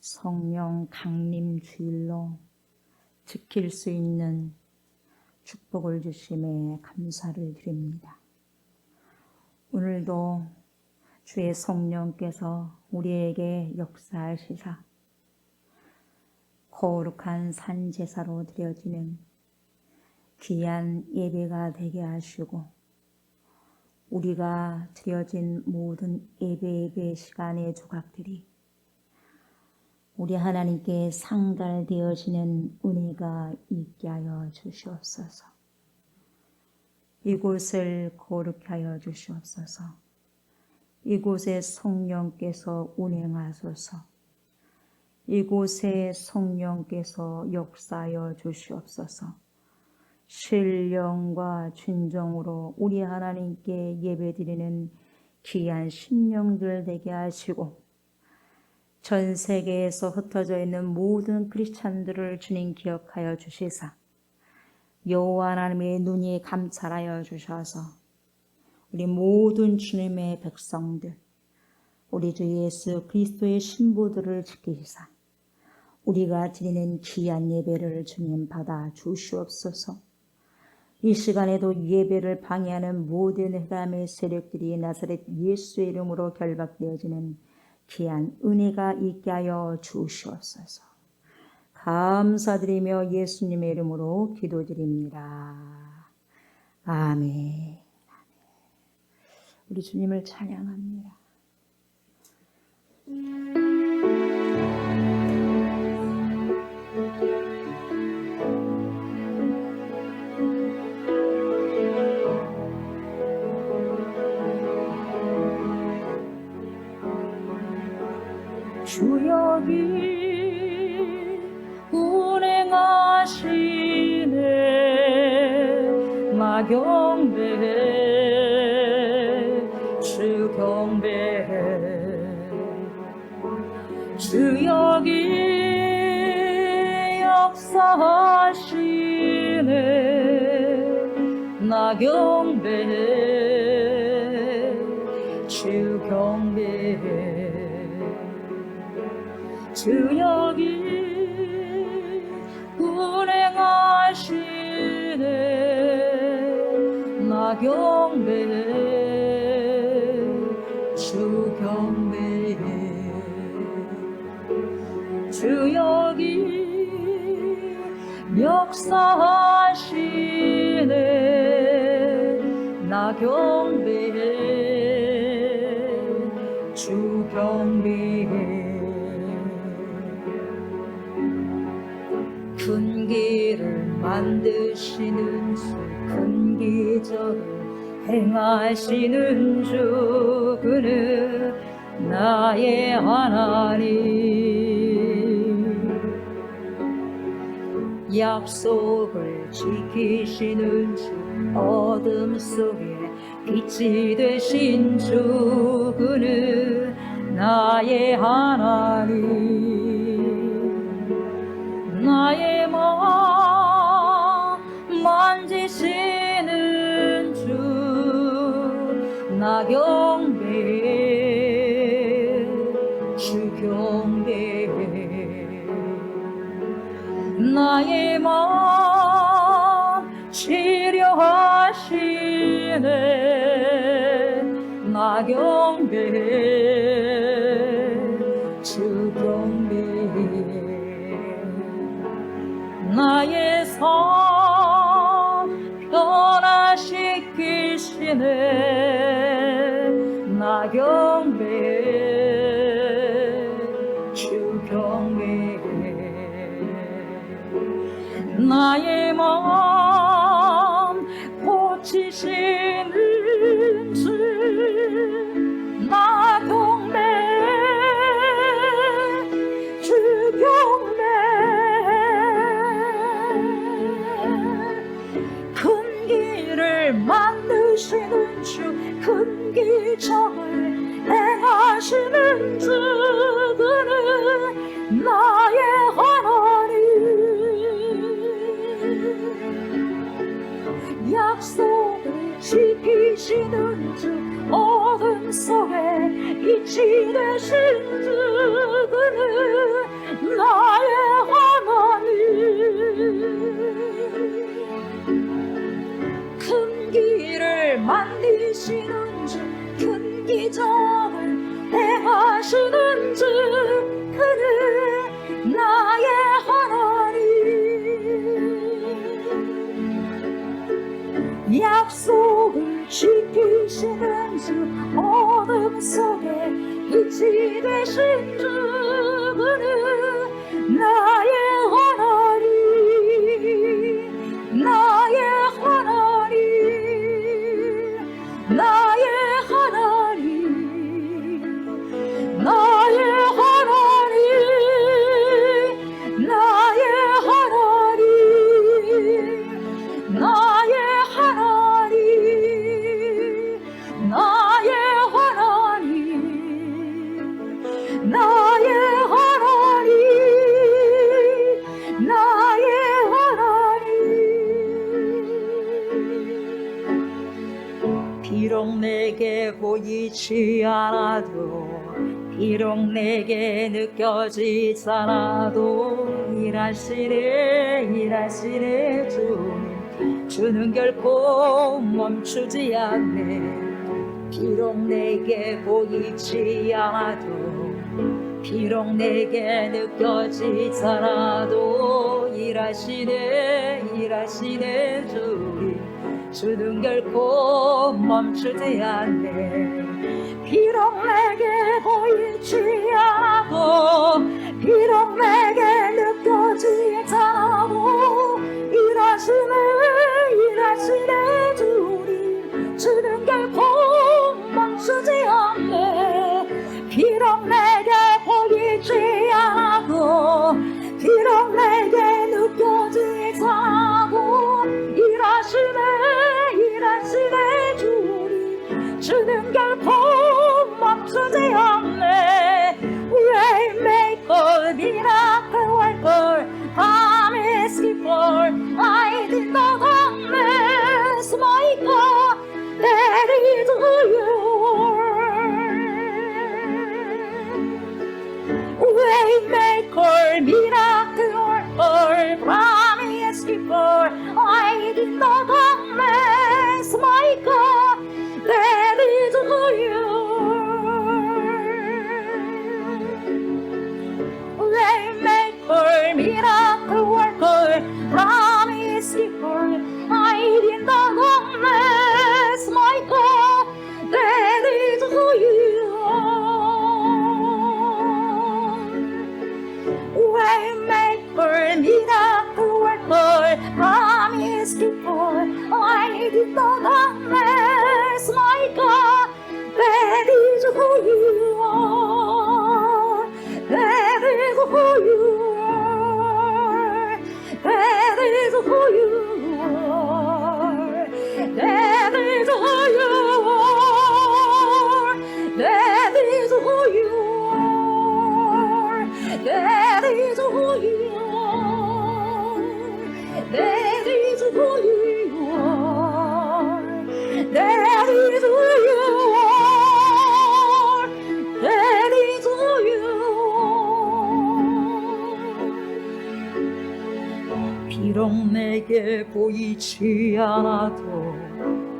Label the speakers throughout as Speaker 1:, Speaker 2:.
Speaker 1: 성령 강림 주일로 지킬 수 있는 축복을 주심에 감사를 드립니다. 오늘도 주의 성령께서 우리에게 역사하시사 거룩한 산제사로 드려지는 귀한 예배가 되게 하시고, 우리가 드려진 모든 예배의 시간의 조각들이 우리 하나님께 상달되어지는 은혜가 있게 하여 주시옵소서. 이곳을 거룩히 하여 주시옵소서. 이곳에 성령께서 운행하소서. 이곳에 성령께서 역사하여 주시옵소서. 신령과 진정으로 우리 하나님께 예배드리는 귀한 심령들 되게 하시고, 전 세계에서 흩어져 있는 모든 크리스찬들을 주님 기억하여 주시사 여호와 하나님의 눈이 감찰하여 주셔서 우리 모든 주님의 백성들, 우리 주 예수 그리스도의 신부들을 지키시사 우리가 드리는 귀한 예배를 주님 받아 주시옵소서. 이 시간에도 예배를 방해하는 모든 흑암의 세력들이 나사렛 예수의 이름으로 결박되어지는 귀한 은혜가 있게 하여 주시옵소서. 감사드리며 예수님의 이름으로 기도드립니다. 아멘. 우리 주님을 찬양합니다. 주 여기 운행하시네. 나 경배해, 주 경배해. 주 여기 역사하시네. 나 경배해, 주 경배해. 주 여기 운행하시네. 나 경배해, 주 경배해. 주 여기 역사하시네. 나 경배해, 주 경배해. 큰 길을 만드시는 주, 큰 기적을 행하시는 주, 그는 나의 하나님. 약속을 지키시는 주, 어둠 속에 빛이 되신 주, 그는 나의 하나님. 나의 마음 만지시는 주, 나 경배해, 주 경배해. 나의 마음 치료하시네. 나 경배해, 주 경배해. 나의 삶 변화시키시네. 나 경배해, 주 경배해. 나의 마음 고치시는 주, 나 경배해, 주 경배해. 만드시는 주, 큰 기적을 행하시는 주, 그는 나의 하나님. 약속을 지키시는 주, 어둠 속에 빛이 되신 주, 그는 속에 빛이 되신 주 그는 나의 하나님 나의 하나님 나의 하나님 나의 하나님 나의 하나님 나의 하나님 나의 하나님 나의 하나님 나의 하나님 비록 내게 보이지 않아도 비록 내게 느껴지지 않아도 일하시네 주님 주는 결코 멈추지 않네 비록 내게 보이지 않아도 비록 내게 느껴지지 않아도 일하시네 주님 주는 결코 멈추지 않네 비록 내게 보이지 않아도 비록 내게 느껴지지 않아도 일하시네 주님 주는 결코 멈추지 않네 비록 내게 보이지 않아도 비록 내게 느껴지지 않아도 일하시네 주님 주는 결코 멈추지 않네 Waymaker, miracle worker, promise keeper, light in the darkness, my God, that is who you are. Waymaker, miracle worker, promise keeper, light in the darkness, my God, that is who you are. Waymaker, miracle worker, promise keeper, light in the darkness, my God, that is who you are. Waymaker, miracle worker, promise keeper, light in the darkness, my God, that is who you are. That is who you are. That is who you are. That is who you are. That is who you are. That is who you are. That is who you are. That is who you are. That is who you are. 비록 내게 보이지 않아도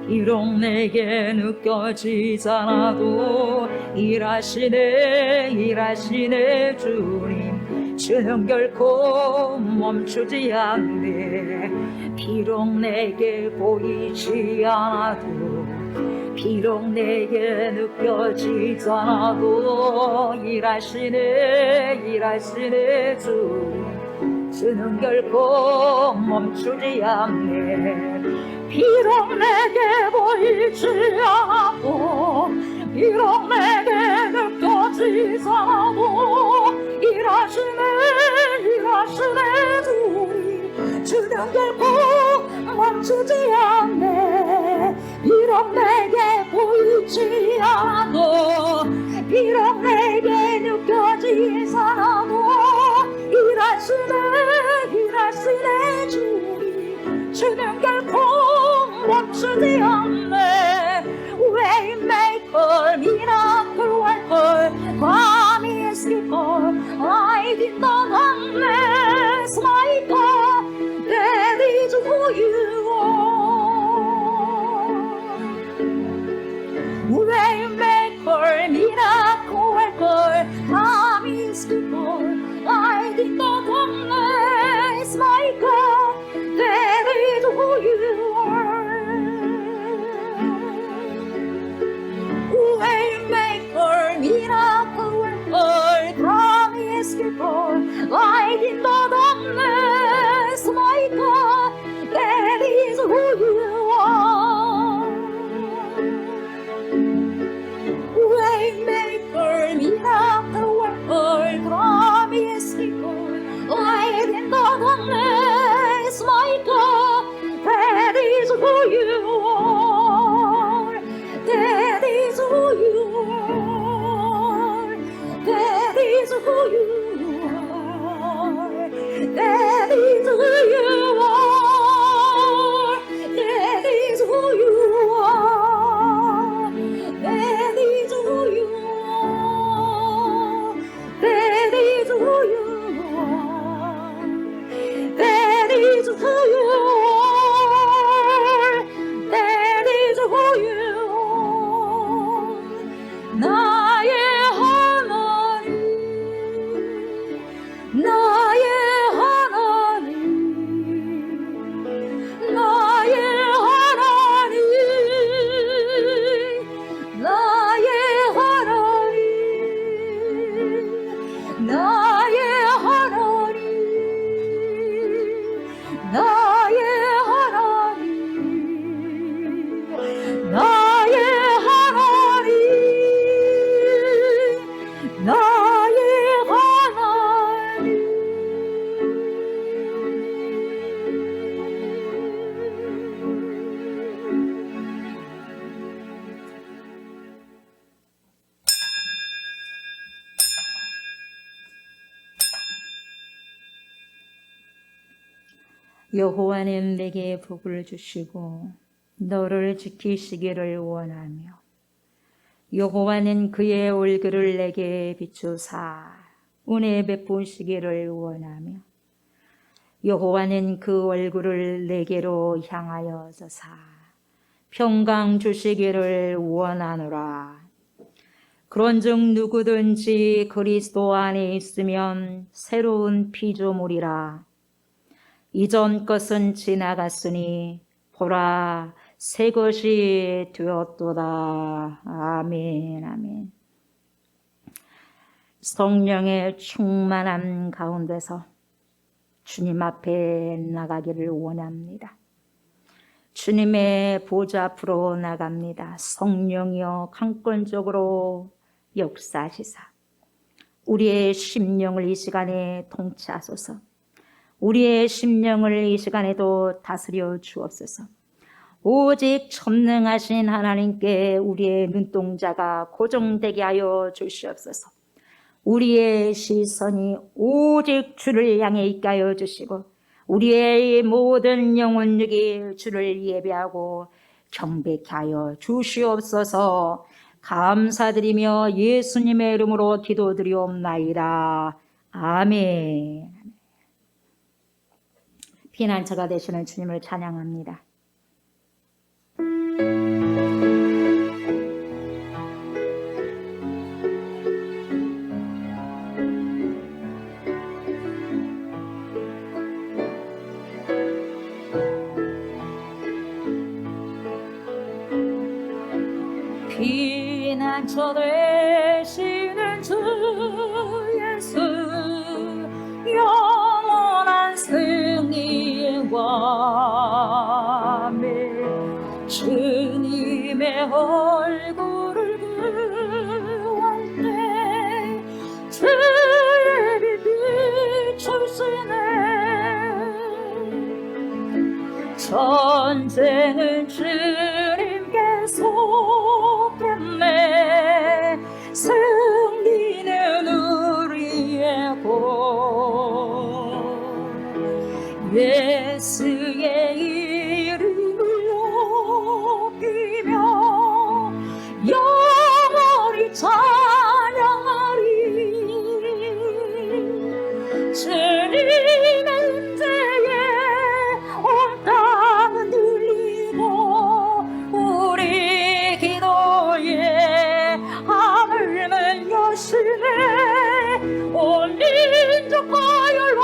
Speaker 1: 비록 내게 느껴지지 않아도 일하시네 주님 주는 결코 멈추지 않네 비록 내게 보이지 않아도 비록 내게 느껴지지 않아도 일하시네 주님 주는 결코 멈추지 않네 비록 내게 보이지 않아도 비록 내게 느껴지지 않아도 일하시네 주님 주는 결코 멈추지 않네 비록 내게 보이지 않아도 비록 내게 느껴지지 않아도 일하시네 주님 주는 결코 멈추지 않네 Waymaker, miracle worker, promise keeper, light in the darkness, my God, that is who you are. Waymaker, miracle worker, promise keeper, light in the darkness, my God, that is who you are. you are. That is who you are. That is who you are. That is who you are. That is who you are. That is who you are. That is who you are. 나의 하나님, 나의 하나님, 나의 하나님, 나의 하나님, 나의 하나님, 나의 하나님, 나의 하나님, 나의 하나님. 여호와는 내게 복을 주시고 너를 지키시기를 원하며 여호와는 그의 얼굴을 내게 비추사 은혜 베푸시기를 원하며 여호와는 그 얼굴을 내게로 향하여서사 평강 주시기를 원하노라. 그런즉 누구든지 그리스도 안에 있으면 새로운 피조물이라. 이전 것은 지나갔으니 보라 새 것이 되었도다. 아멘. 아멘. 성령의 충만함 가운데서 주님 앞에 나가기를 원합니다. 주님의 보좌 앞으로 나갑니다. 성령이여 강권적으로 역사하시사 우리의 심령을 이 시간에 통치하소서. 우리의 심령을 이 시간에도 다스려 주옵소서. 오직 전능하신 하나님께 우리의 눈동자가 고정되게 하여 주시옵소서. 우리의 시선이 오직 주를 향해 있게 하여 주시고 우리의 모든 영혼력이 주를 예배하고 경배케 하여 주시옵소서. 감사드리며 예수님의 이름으로 기도드리옵나이다. 아멘. 피난처가 되시는 주님을 찬양합니다. 피난처 되시는 주 예수 영원한 승리와 주님의 얼굴을 구할 때 주의 빛 비추시네. 전쟁은 주님께 속했네. 승리는 우리의 복. 예수의 이름을 높이며 영원히 찬양하리. 주님의 임재에 온 땅은 들리고 우리 기도에 하늘은 여시네. 온 민족과 율로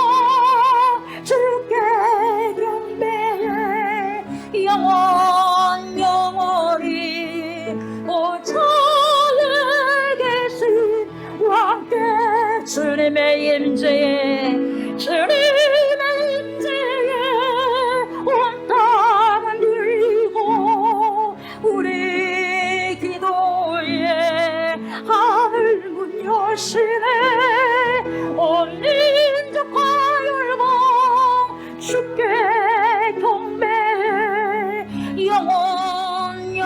Speaker 1: 주께 경배해. 영원히 보좌에 계신 왕께 주님의 임재에 온 땅은 들리고 우리 기도에 하늘 문 여시네. 온 민족과 율법 주께 경배해. 영원히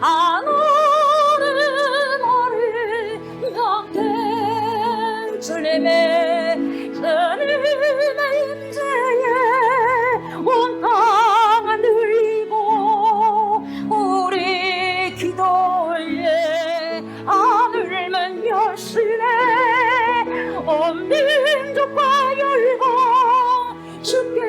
Speaker 1: 하늘은 우리 함께 주님의 임재에 온 땅은 들리고 우리 기도에 하늘만 여시네 온 민족과 열방 주께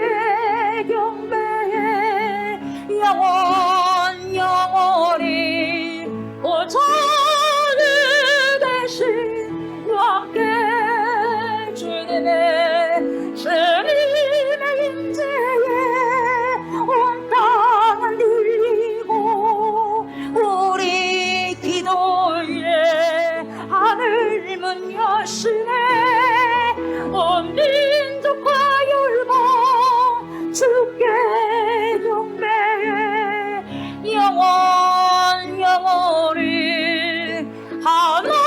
Speaker 1: 경배해 영원 영원히 오전에 대신 함께 주님의 임재에 온 땅은 들리고 우리 기도에 하늘 문 여시네 온 민족과 열방 주께 경배해 영원 영원히 하나님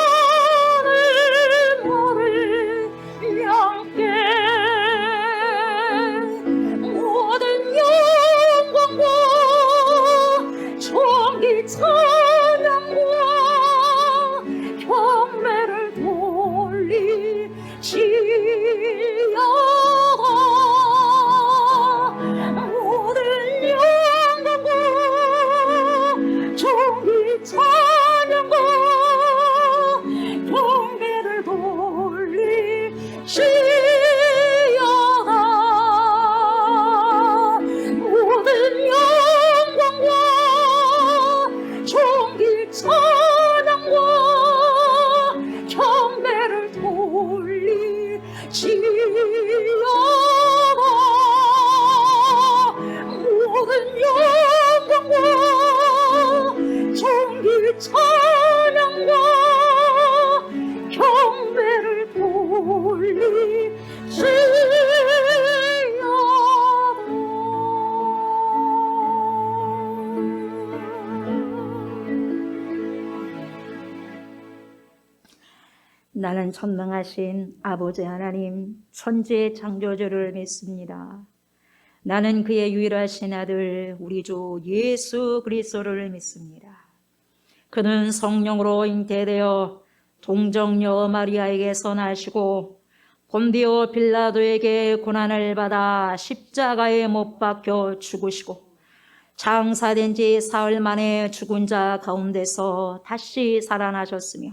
Speaker 1: 우리 함께 모든 영광과 존귀 찬양과 경배를 돌리시려다 모든 영광과 존귀 찬양과 경배를 돌리시려다 모든 영광과 존귀 찬양과 경배를 돌리시려다 모든 영광과 존귀 찬양과 경배를 나는 전능하신 아버지 하나님 천지의 창조주를 믿습니다. 나는 그의 유일하신 아들 우리 주 예수 그리스도를 믿습니다. 그는 성령으로 잉태되어 동정녀 마리아에게서 나시고 본디오 빌라도에게 고난을 받아 십자가에 못 박혀 죽으시고 장사된 지 사흘 만에 죽은 자 가운데서 다시 살아나셨으며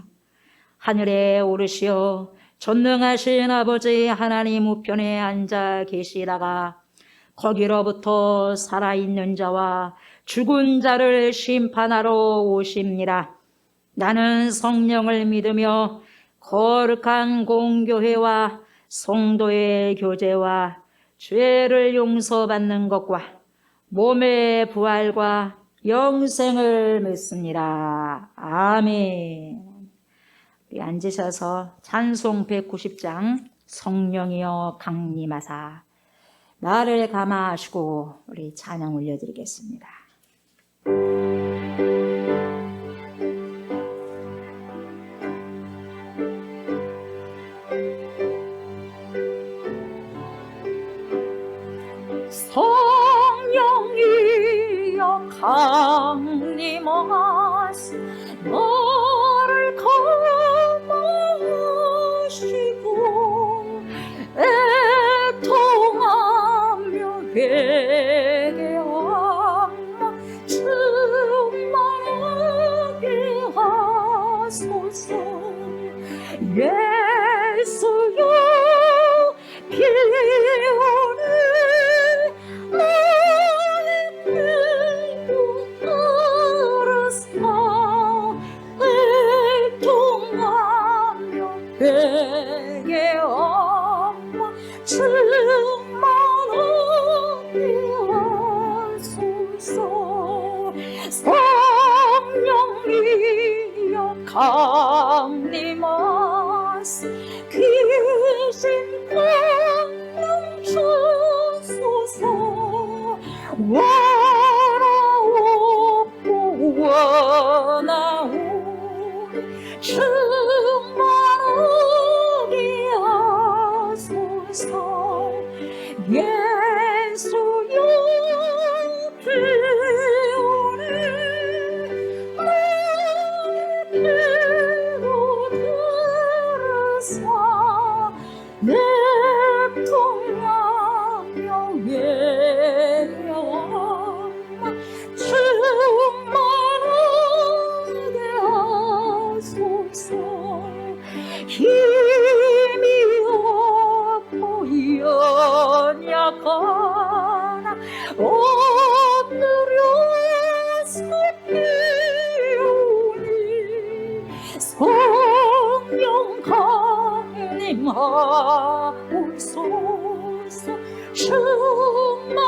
Speaker 1: 하늘에 오르시어 전능하신 아버지 하나님 우편에 앉아 계시다가 거기로부터 살아있는 자와 죽은 자를 심판하러 오십니다. 나는 성령을 믿으며 거룩한 공교회와 성도의 교제와 죄를 용서받는 것과 몸의 부활과 영생을 믿습니다. 아멘. 우리 앉으셔서 찬송 190장 성령이여 강림하사 나를 감화하시고 우리 찬양 올려드리겠습니다. 성령이여 강림하사 너를 감화하시고 애통하며 회개하며 충만하게 하소서. 예수여 피오는 나의 필요 따라서 애통하며 회개하며 충만하게 하소서. 성령이여 강림하사 귀신 강림 주소서. 원하옵고 원하오니 충만하게 하소서. 예수여 피오니 나의 피로 들으사 내통하며 예배와 충만하게 하소서. 힘이 없고 연약하나 엎드려 섬기오니 성령 강림하옵소서. 충만하게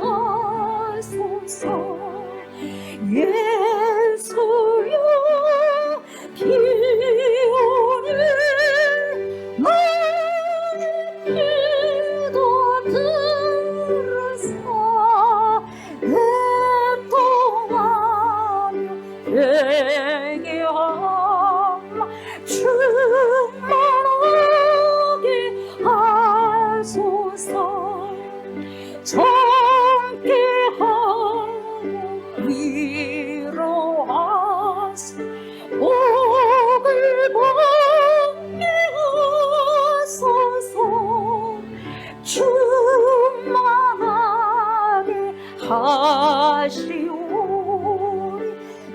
Speaker 1: 하소서. 예수여 기온이 나의 기도 들으사 애통하며 회개하라. 충만하게 하소서. 젊게 하고 위로하소. 복을 받게 하소서. 충만하게 하시오리.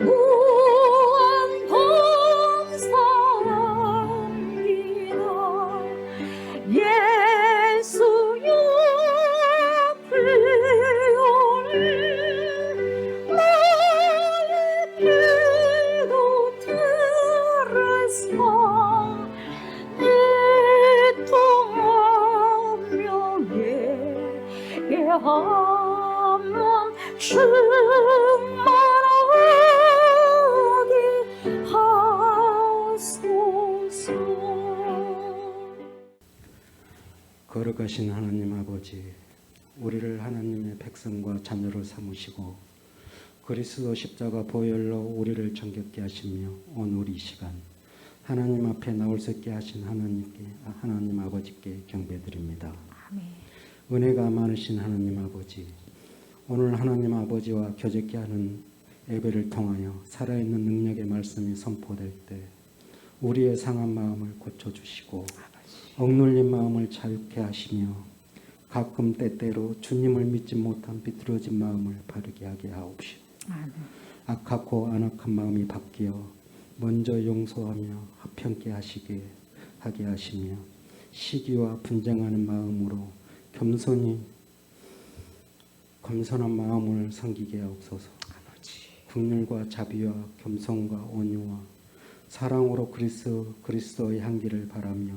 Speaker 1: 무한 감사합니다. 예수여 기온이 나의 기도 들으사 애통하며 예배하면 충만하게 하소서.
Speaker 2: 거룩하신 하나님 아버지, 우리를 하나님의 백성과 자녀로 삼으시고 그리스도 십자가 보혈로 우리를 정결케 하시며 오늘 이 시간 하나님 앞에 나올 수 있게 하신 하나님 아버지께 경배드립니다.
Speaker 1: 아멘.
Speaker 2: 은혜가 많으신 하나님 아버지, 오늘 하나님 아버지와 교제케 하는 예배를 통하여 살아있는 능력의 말씀이 선포될 때 우리의 상한 마음을 고쳐주시고 억눌린 마음을 자유케 하시며 가끔 때때로 주님을 믿지 못한 비뚤어진 마음을 바르게 하게 하옵시오.
Speaker 1: 아멘.
Speaker 2: 악하고 안악한 마음이 바뀌어 먼저 용서하며 화평케 하게 하시며 시기와 분쟁하는 마음으로 겸손한 마음을 섬기게 하옵소서. 긍휼과 자비와 겸손과 온유와 사랑으로 그리스도의 향기를 바라며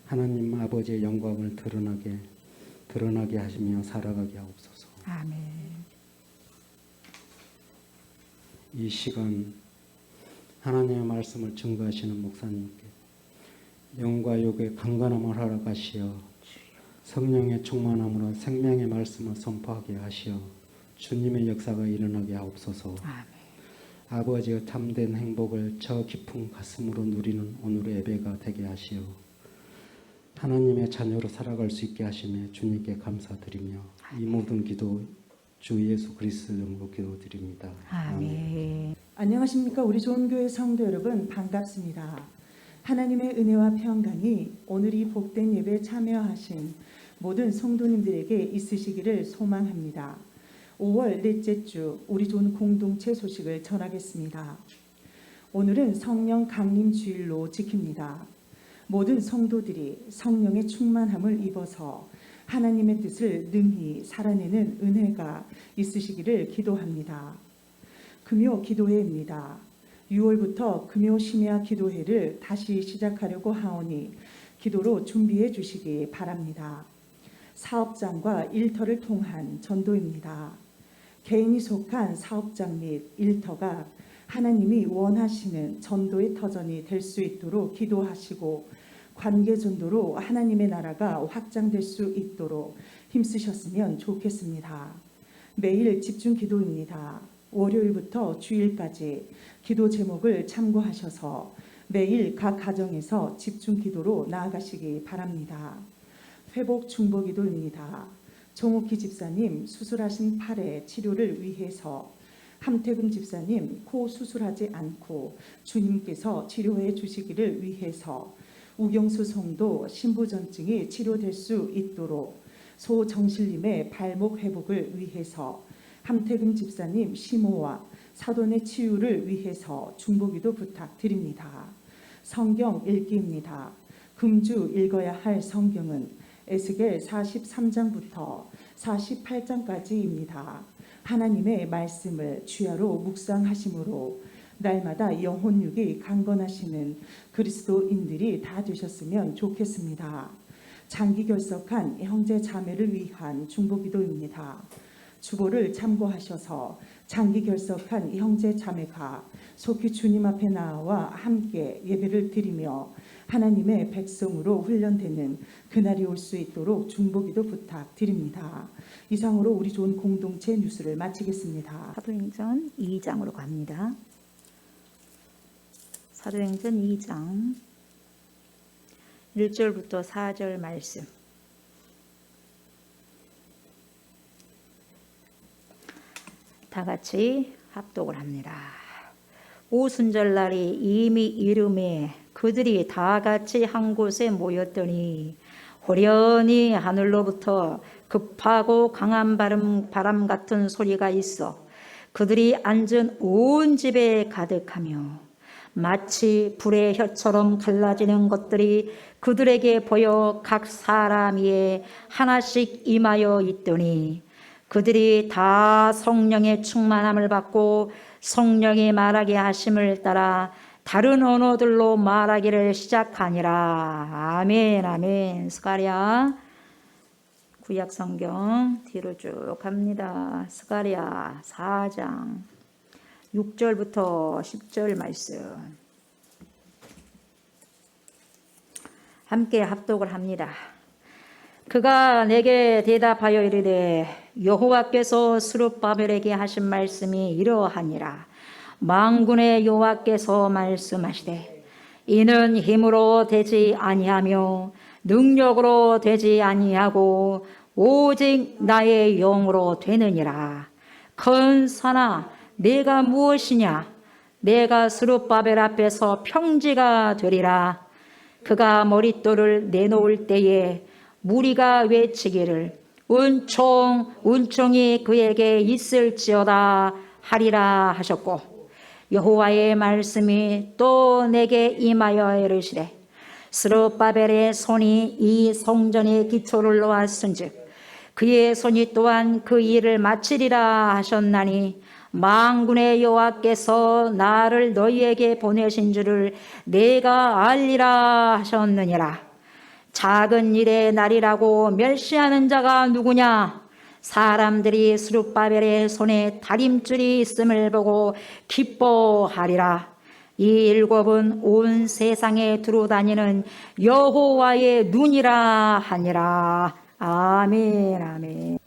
Speaker 2: 하나님 아버지의 영광을 드러나게 하시며 살아가게 하옵소서.
Speaker 1: 아멘.
Speaker 2: 이 시간 하나님의 말씀을 증거하시는 목사님께 영과 육의 강건함을 허락하시어 성령의 충만함으로 생명의 말씀을 선포하게 하시어 주님의 역사가 일어나게 하옵소서.
Speaker 1: 아멘.
Speaker 2: 아버지의 참된 행복을 저 깊은 가슴으로 누리는 오늘의 예배가 되게 하시어 하나님의 자녀로 살아갈 수 있게 하시며 주님께 감사드리며 이 모든 기도 주 예수 그리스도 이름으로 기도드립니다.
Speaker 1: 아멘.
Speaker 3: 안녕하십니까. 우리 좋은 교회 성도 여러분, 반갑습니다. 하나님의 은혜와 평강이 오늘 이 복된 예배에 참여하신 모든 성도님들에게 있으시기를 소망합니다. 5월 넷째 주 우리 좋은 공동체 소식을 전하겠습니다. 오늘은 성령 강림 주일로 지킵니다. 모든 성도들이 성령의 충만함을 입어서 하나님의 뜻을 능히 살아내는 은혜가 있으시기를 기도합니다. 금요 기도회입니다. 6월부터 금요 심야 기도회를 다시 시작하려고 하오니 기도로 준비해 주시기 바랍니다. 사업장과 일터를 통한 전도입니다. 개인이 속한 사업장 및 일터가 하나님이 원하시는 전도의 터전이 될 수 있도록 기도하시고 관계 전도로 하나님의 나라가 확장될 수 있도록 힘쓰셨으면 좋겠습니다. 매일 집중 기도입니다. 월요일부터 주일까지 기도 제목을 참고하셔서 매일 각 가정에서 집중 기도로 나아가시기 바랍니다. 회복 중보 기도입니다. 정옥희 집사님 수술하신 팔의 치료를 위해서 함태금 집사님 코 수술하지 않고 주님께서 치료해 주시기를 위해서 우경수 성도 신부전증이 치료될 수 있도록 소정실님의 발목 회복을 위해서 함태금 집사님 심호와 사돈의 치유를 위해서 중보기도 부탁드립니다. 성경 읽기입니다. 금주 읽어야 할 성경은 에스겔 43장부터 48장까지입니다. 하나님의 말씀을 주야로 묵상하심으로 날마다 영혼육이 강건하시는 그리스도인들이 다 되셨으면 좋겠습니다. 장기 결석한 형제 자매를 위한 중보기도입니다. 주보를 참고하셔서 장기 결석한 형제 자매가 속히 주님 앞에 나와 함께 예배를 드리며 하나님의 백성으로 훈련되는 그날이 올 수 있도록 중보기도 부탁드립니다. 이상으로 우리 좋은 공동체 뉴스를 마치겠습니다.
Speaker 1: 사도행전 2장으로 갑니다. 사도행전 2장 1절부터 4절 말씀. 다 같이 합독을 합니다. 오순절날이 이미 이름에 그들이 다 같이 한 곳에 모였더니 호련히 하늘로부터 급하고 강한 바람 같은 소리가 있어 그들이 앉은 온 집에 가득하며 마치 불의 혀처럼 갈라지는 것들이 그들에게 보여 각 사람 위에 하나씩 임하여 있더니 그들이 다 성령의 충만함을 받고 성령이 말하게 하심을 따라 다른 언어들로 말하기를 시작하니라. 아멘 아멘. 스가랴 구약성경 뒤로 쭉 갑니다. 스가랴 4장 6절부터 10절 말씀 함께 합독을 합니다. 그가 내게 대답하여 이르되 여호와께서 스룹바벨에게 하신 말씀이 이러하니라. 만군의 여호와께서 말씀하시되 이는 힘으로 되지 아니하며 능력으로 되지 아니하고 오직 나의 영으로 되느니라. 큰 산아 내가 무엇이냐? 내가 스룹바벨 앞에서 평지가 되리라. 그가 머릿돌을 내놓을 때에 무리가 외치기를 은총이 그에게 있을지어다 하리라 하셨고 여호와의 말씀이 또 내게 임하여 이르시되 스룹바벨의 손이 이 성전의 기초를 놓았은즉 그의 손이 또한 그 일을 마치리라 하셨나니 만군의 여호와께서 나를 너희에게 보내신 줄을 내가 알리라 하셨느니라. 작은 일의 날이라고 멸시하는 자가 누구냐? 사람들이 스룹바벨의 손에 다림줄이 있음을 보고 기뻐하리라. 이 일곱은 온 세상에 두루 다니는 여호와의 눈이라 하니라. 아멘 아멘.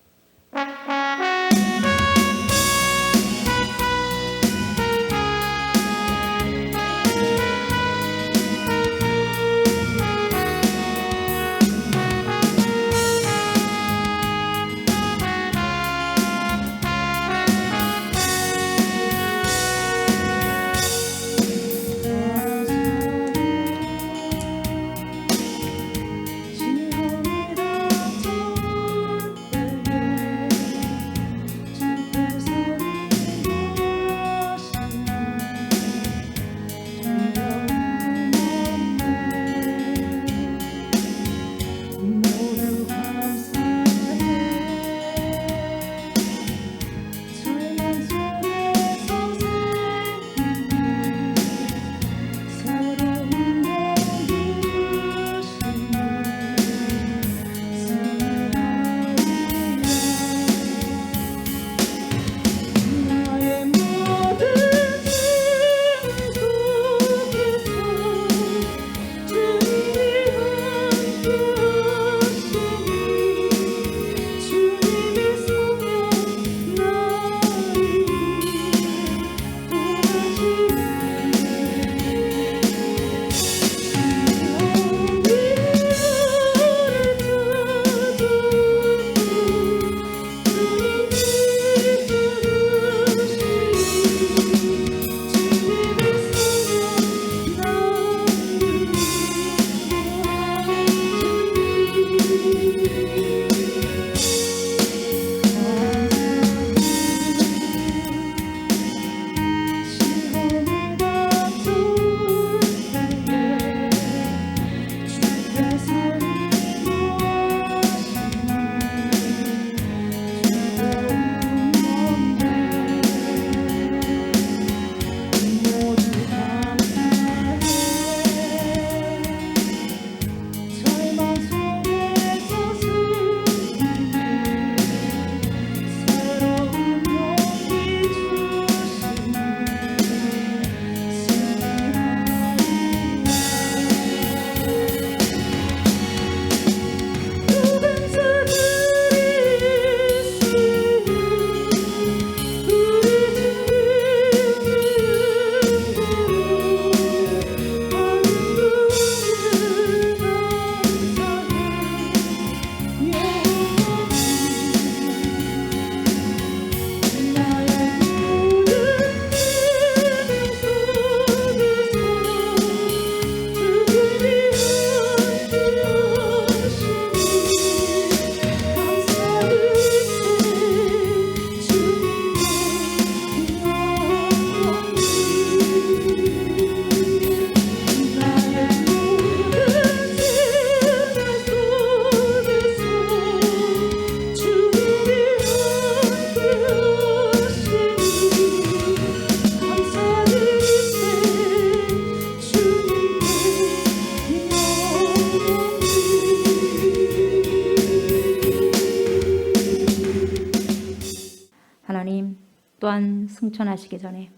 Speaker 1: 또한 승천하시기 전에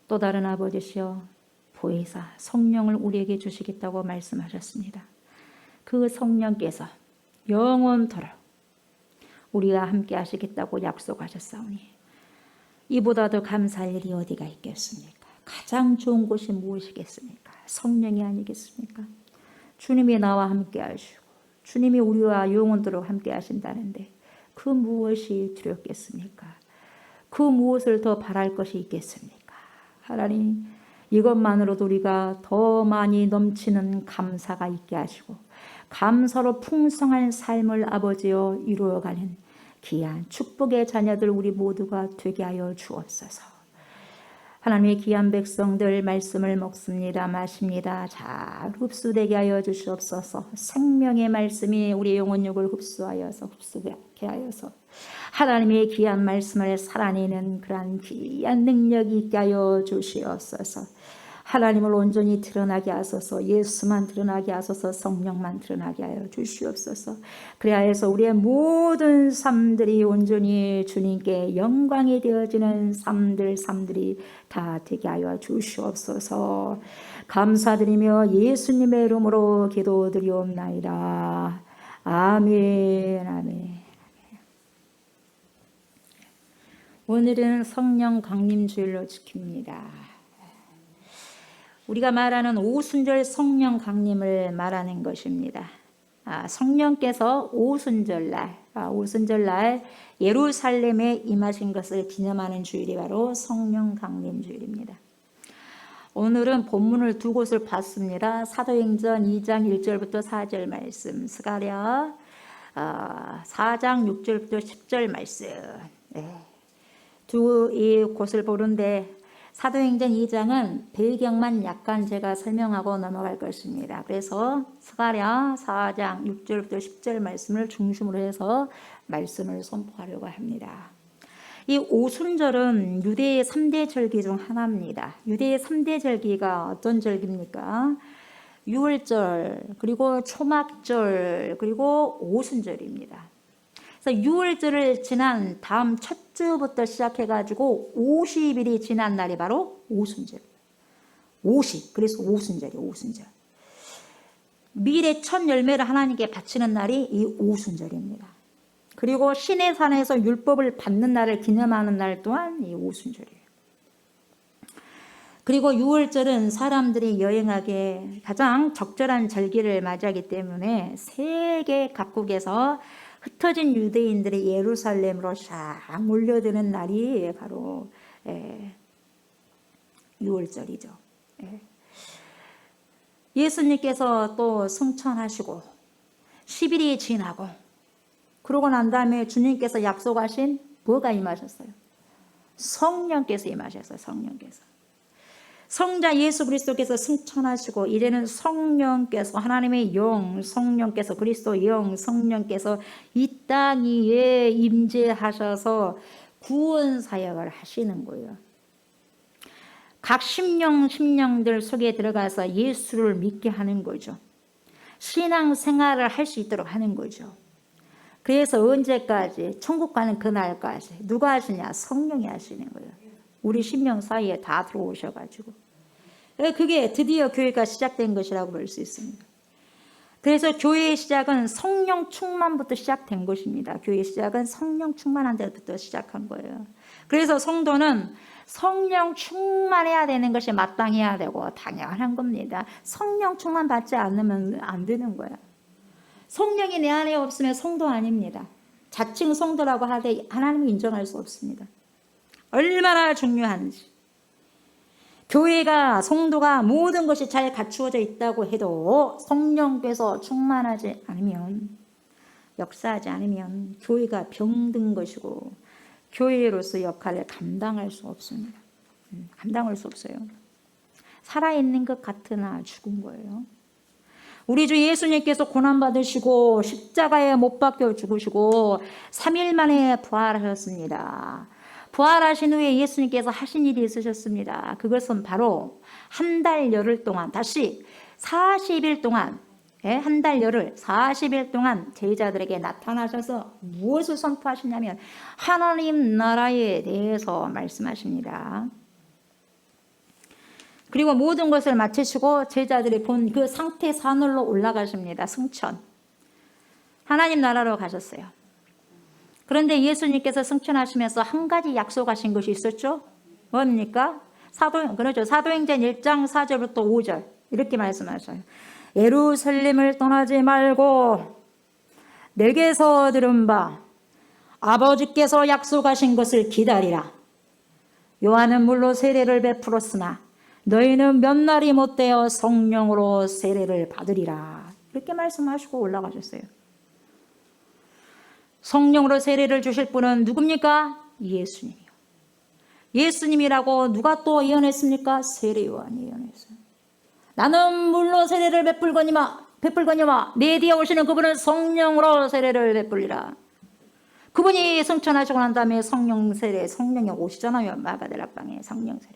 Speaker 1: 또 다른 아버지시여 보혜사 성령을 우리에게 주시겠다고 말씀하셨습니다. 그 성령께서 영원토록 우리와 함께 하시겠다고 약속하셨사오니 이보다 더 감사할 일이 어디가 있겠습니까? 가장 좋은 곳이 무엇이겠습니까? 성령이 아니겠습니까? 주님이 나와 함께 하시고 주님이 우리와 영원토록 함께 하신다는데 그 무엇이 두렵겠습니까? 그 무엇을 더 바랄 것이 있겠습니까? 하나님, 이것만으로도 우리가 더 많이 넘치는 감사가 있게 하시고 감사로 풍성한 삶을 아버지여 이루어가는 귀한 축복의 자녀들 우리 모두가 되게 하여 주옵소서. 하나님의 귀한 백성들 말씀을 먹습니다. 마십니다. 잘 흡수되게 하여 주시옵소서. 생명의 말씀이 우리 영혼육을 흡수하게 하여서 하나님의 귀한 말씀을 살아내는 그러한 귀한 능력이 있게 하여 주시옵소서. 하나님을 온전히 드러나게 하소서. 예수만 드러나게 하소서. 성령만 드러나게 하여 주시옵소서. 그래야 해서 우리의 모든 삶들이 온전히 주님께 영광이 되어지는 삶들이 다 되게 하여 주시옵소서. 감사드리며 예수님의 이름으로 기도드리옵나이다. 아멘. 아멘. 오늘은 성령 강림 주일로 지킵니다. 우리가 말하는 오순절 성령 강림을 말하는 것입니다. 성령께서 오순절날 예루살렘에 임하신 것을 기념하는 주일이 바로 성령 강림 주일입니다. 오늘은 본문을 두 곳을 봤습니다. 사도행전 2장 1절부터 4절 말씀, 스가랴 4장 6절부터 10절 말씀. 두 이 곳을 보는데 사도행전 2장은 배경만 약간 제가 설명하고 넘어갈 것입니다. 그래서 스가랴 4장 6절부터 10절 말씀을 중심으로 해서 말씀을 선포하려고 합니다. 이 오순절은 유대의 3대 절기 중 하나입니다. 유대의 3대 절기가 어떤 절기입니까? 유월절, 그리고 초막절, 그리고 오순절입니다. 그래서 유월절을 지난 다음 첫 주부터 시작해가지고 50일이 지난 날이 바로 오순절. 50, 그래서 오순절이에요. 오순절. 밀의 첫 열매를 하나님께 바치는 날이 이 오순절입니다. 그리고 시내산에서 율법을 받는 날을 기념하는 날 또한 이 오순절이에요. 그리고 유월절은 사람들이 여행하기에 가장 적절한 절기를 맞이하기 때문에 세계 각국에서 흩어진 유대인들이 예루살렘으로 샥 몰려드는 날이 바로 유월절이죠. 예수님께서 또 승천하시고 10일이 지나고 그러고 난 다음에 주님께서 약속하신 뭐가 임하셨어요? 성령께서 임하셨어요. 성령께서. 성자 예수 그리스도께서 승천하시고 이제는 성령께서 하나님의 영 성령께서 그리스도 영 성령께서 이 땅 위에 임재하셔서 구원 사역을 하시는 거예요. 각 심령들 속에 들어가서 예수를 믿게 하는 거죠. 신앙 생활을 할 수 있도록 하는 거죠. 그래서 언제까지? 천국 가는 그날까지. 누가 하시냐? 성령이 하시는 거예요. 우리 심령 사이에 다 들어오셔가지고. 그게 드디어 교회가 시작된 것이라고 볼 수 있습니다. 그래서 교회의 시작은 성령 충만부터 시작된 것입니다. 교회의 시작은 성령 충만한 데부터 시작한 거예요. 그래서 성도는 성령 충만해야 되는 것이 마땅해야 되고 당연한 겁니다. 성령 충만 받지 않으면 안 되는 거예요. 성령이 내 안에 없으면 성도 아닙니다. 자칭 성도라고 하되 하나님을 인정할 수 없습니다. 얼마나 중요한지. 교회가 성도가 모든 것이 잘 갖추어져 있다고 해도 성령께서 충만하지 않으면 역사하지 않으면 교회가 병든 것이고 교회로서 역할을 감당할 수 없습니다. 감당할 수 없어요. 살아있는 것 같으나 죽은 거예요. 우리 주 예수님께서 고난받으시고 십자가에 못 박혀 죽으시고 3일 만에 부활하셨습니다. 부활하신 후에 예수님께서 하신 일이 있으셨습니다. 그것은 바로 한 달 열흘 동안 다시 40일 동안 한 달 열흘 40일 동안 제자들에게 나타나셔서 무엇을 선포하시냐면 하나님 나라에 대해서 말씀하십니다. 그리고 모든 것을 마치시고 제자들이 본 그 상태 산으로 올라가십니다. 승천. 하나님 나라로 가셨어요. 그런데 예수님께서 승천하시면서 한 가지 약속하신 것이 있었죠. 뭡니까? 그렇죠. 사도행전 1장 4절부터 5절 이렇게 말씀하셔요. 예루살렘을 떠나지 말고 내게서 들은 바 아버지께서 약속하신 것을 기다리라. 요한은 물로 세례를 베풀었으나 너희는 몇 날이 못되어 성령으로 세례를 받으리라. 이렇게 말씀하시고 올라가셨어요. 성령으로 세례를 주실 분은 누굽니까? 예수님이요. 예수님이라고 누가 또 예언했습니까? 세례 요한이 예언했어요. 나는 물로 세례를 베풀거니와 내 뒤에 오시는 그분은 성령으로 세례를 베풀리라. 그분이 승천하시고 난 다음에 성령 세례, 성령이 오시잖아요. 마가다락방에 성령 세례.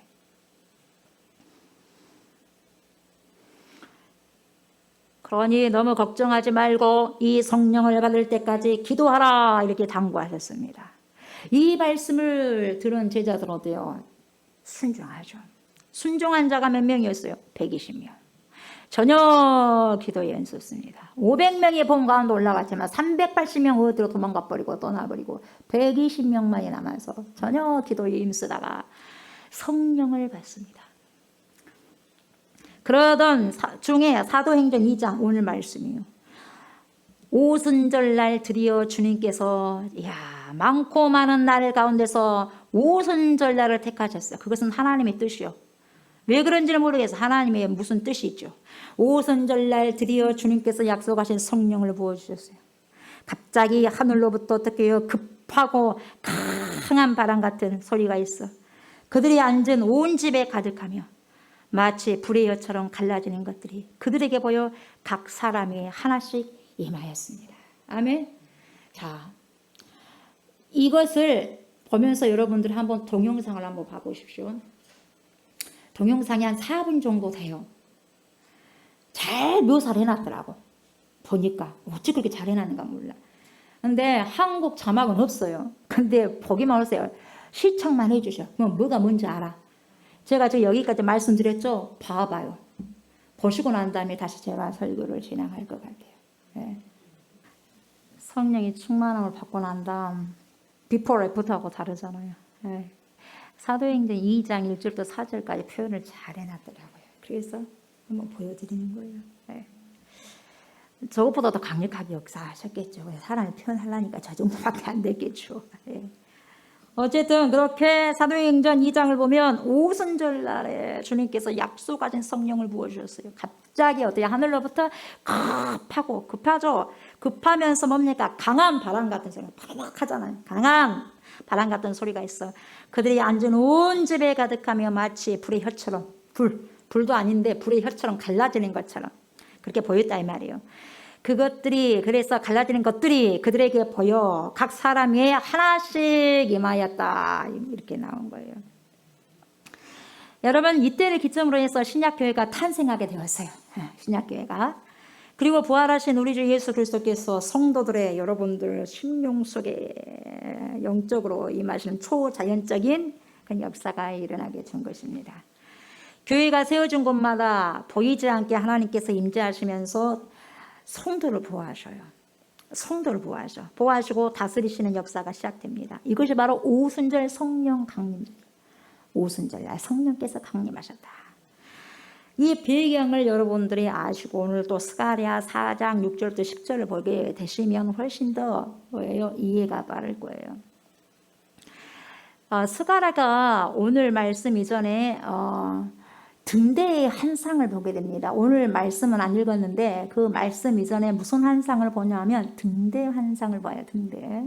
Speaker 1: 그러니 너무 걱정하지 말고 이 성령을 받을 때까지 기도하라 이렇게 당부하셨습니다. 이 말씀을 들은 제자들은요 순종하죠. 순종한 자가 몇 명이었어요? 120명. 전혀 기도에 연습습니다. 500명이 본 가운데 올라갔지만 380명 어디로 도망가 버리고 떠나버리고 120명만이 남아서 전혀 기도에 힘쓰다가 성령을 받습니다. 그러던 중에 사도행전 2장 오늘 말씀이요. 오순절날 드디어 주님께서 많고 많은 날 가운데서 오순절날을 택하셨어요. 그것은 하나님의 뜻이요. 왜 그런지는 모르겠어요. 하나님의 무슨 뜻이 있죠. 오순절날 드디어 주님께서 약속하신 성령을 부어주셨어요. 갑자기 하늘로부터 어떻게 급하고 강한 바람 같은 소리가 있어 그들이 앉은 온 집에 가득하며 마치 불의 여처럼 갈라지는 것들이 그들에게 보여 각 사람이 하나씩 임하였습니다. 아멘. 자, 이것을 보면서 여러분들 한번 동영상을 한번 봐보십시오. 동영상이 한 4분 정도 돼요. 잘 묘사를 해놨더라고. 보니까 어찌 그렇게 잘 해놨는가 몰라. 근데 한국 자막은 없어요. 근데 보기만 하세요. 시청만 해주셔. 그럼 뭐가 뭔지 알아. 제가 지금 여기까지 말씀드렸죠? 봐봐요. 보시고 난 다음에 다시 제가 설교를 진행할 것 같아요. 네. 성령이 충만함을 받고 난 다음 비포 애프터하고 다르잖아요. 네. 사도행전 2장 1절부터 4절까지 표현을 잘 해놨더라고요. 그래서 한번 보여드리는 거예요. 네. 저것보다 더 강력하게 역사하셨겠죠. 사람을 표현하려니까 저 정도밖에 안 됐겠죠. 네. 어쨌든 그렇게 사도행전 2장을 보면 오순절 날에 주님께서 약속하신 성령을 부어주셨어요. 갑자기 어떻게 하늘로부터 급하죠. 급하면서 뭡니까? 강한 바람 같은 소리, 바락하잖아요. 강한 바람 같은 소리가 있어. 그들이 앉은 온 집에 가득하며 마치 불의 혀처럼 불도 아닌데 불의 혀처럼 갈라지는 것처럼 그렇게 보였다 이 말이에요. 그것들이 그래서 갈라지는 것들이 그들에게 보여 각 사람이 하나씩 임하였다 이렇게 나온 거예요. 여러분 이때를 기점으로 해서 신약교회가 탄생하게 되었어요. 신약교회가. 그리고 부활하신 우리 주 예수 그리스도께서 성도들의 여러분들 심령 속에 영적으로 임하시는 초자연적인 그 역사가 일어나게 된 것입니다. 교회가 세워진 곳마다 보이지 않게 하나님께서 임재하시면서 성도를 보호하셔요. 성도를 보호하시고 다스리시는 역사가 시작됩니다. 이것이 바로 오순절 성령 강림절. 오순절날 성령께서 강림하셨다. 이 배경을 여러분들이 아시고 오늘 또 스가랴 4장 6절부터 10절을 보게 되시면 훨씬 더 이해가 빠를 거예요. 스가랴가 오늘 말씀 이전에 등대의 한상을 보게 됩니다. 오늘 말씀은 안 읽었는데 그 말씀 이전에 무슨 한상을 보냐면 등대 한상을 봐요. 등대.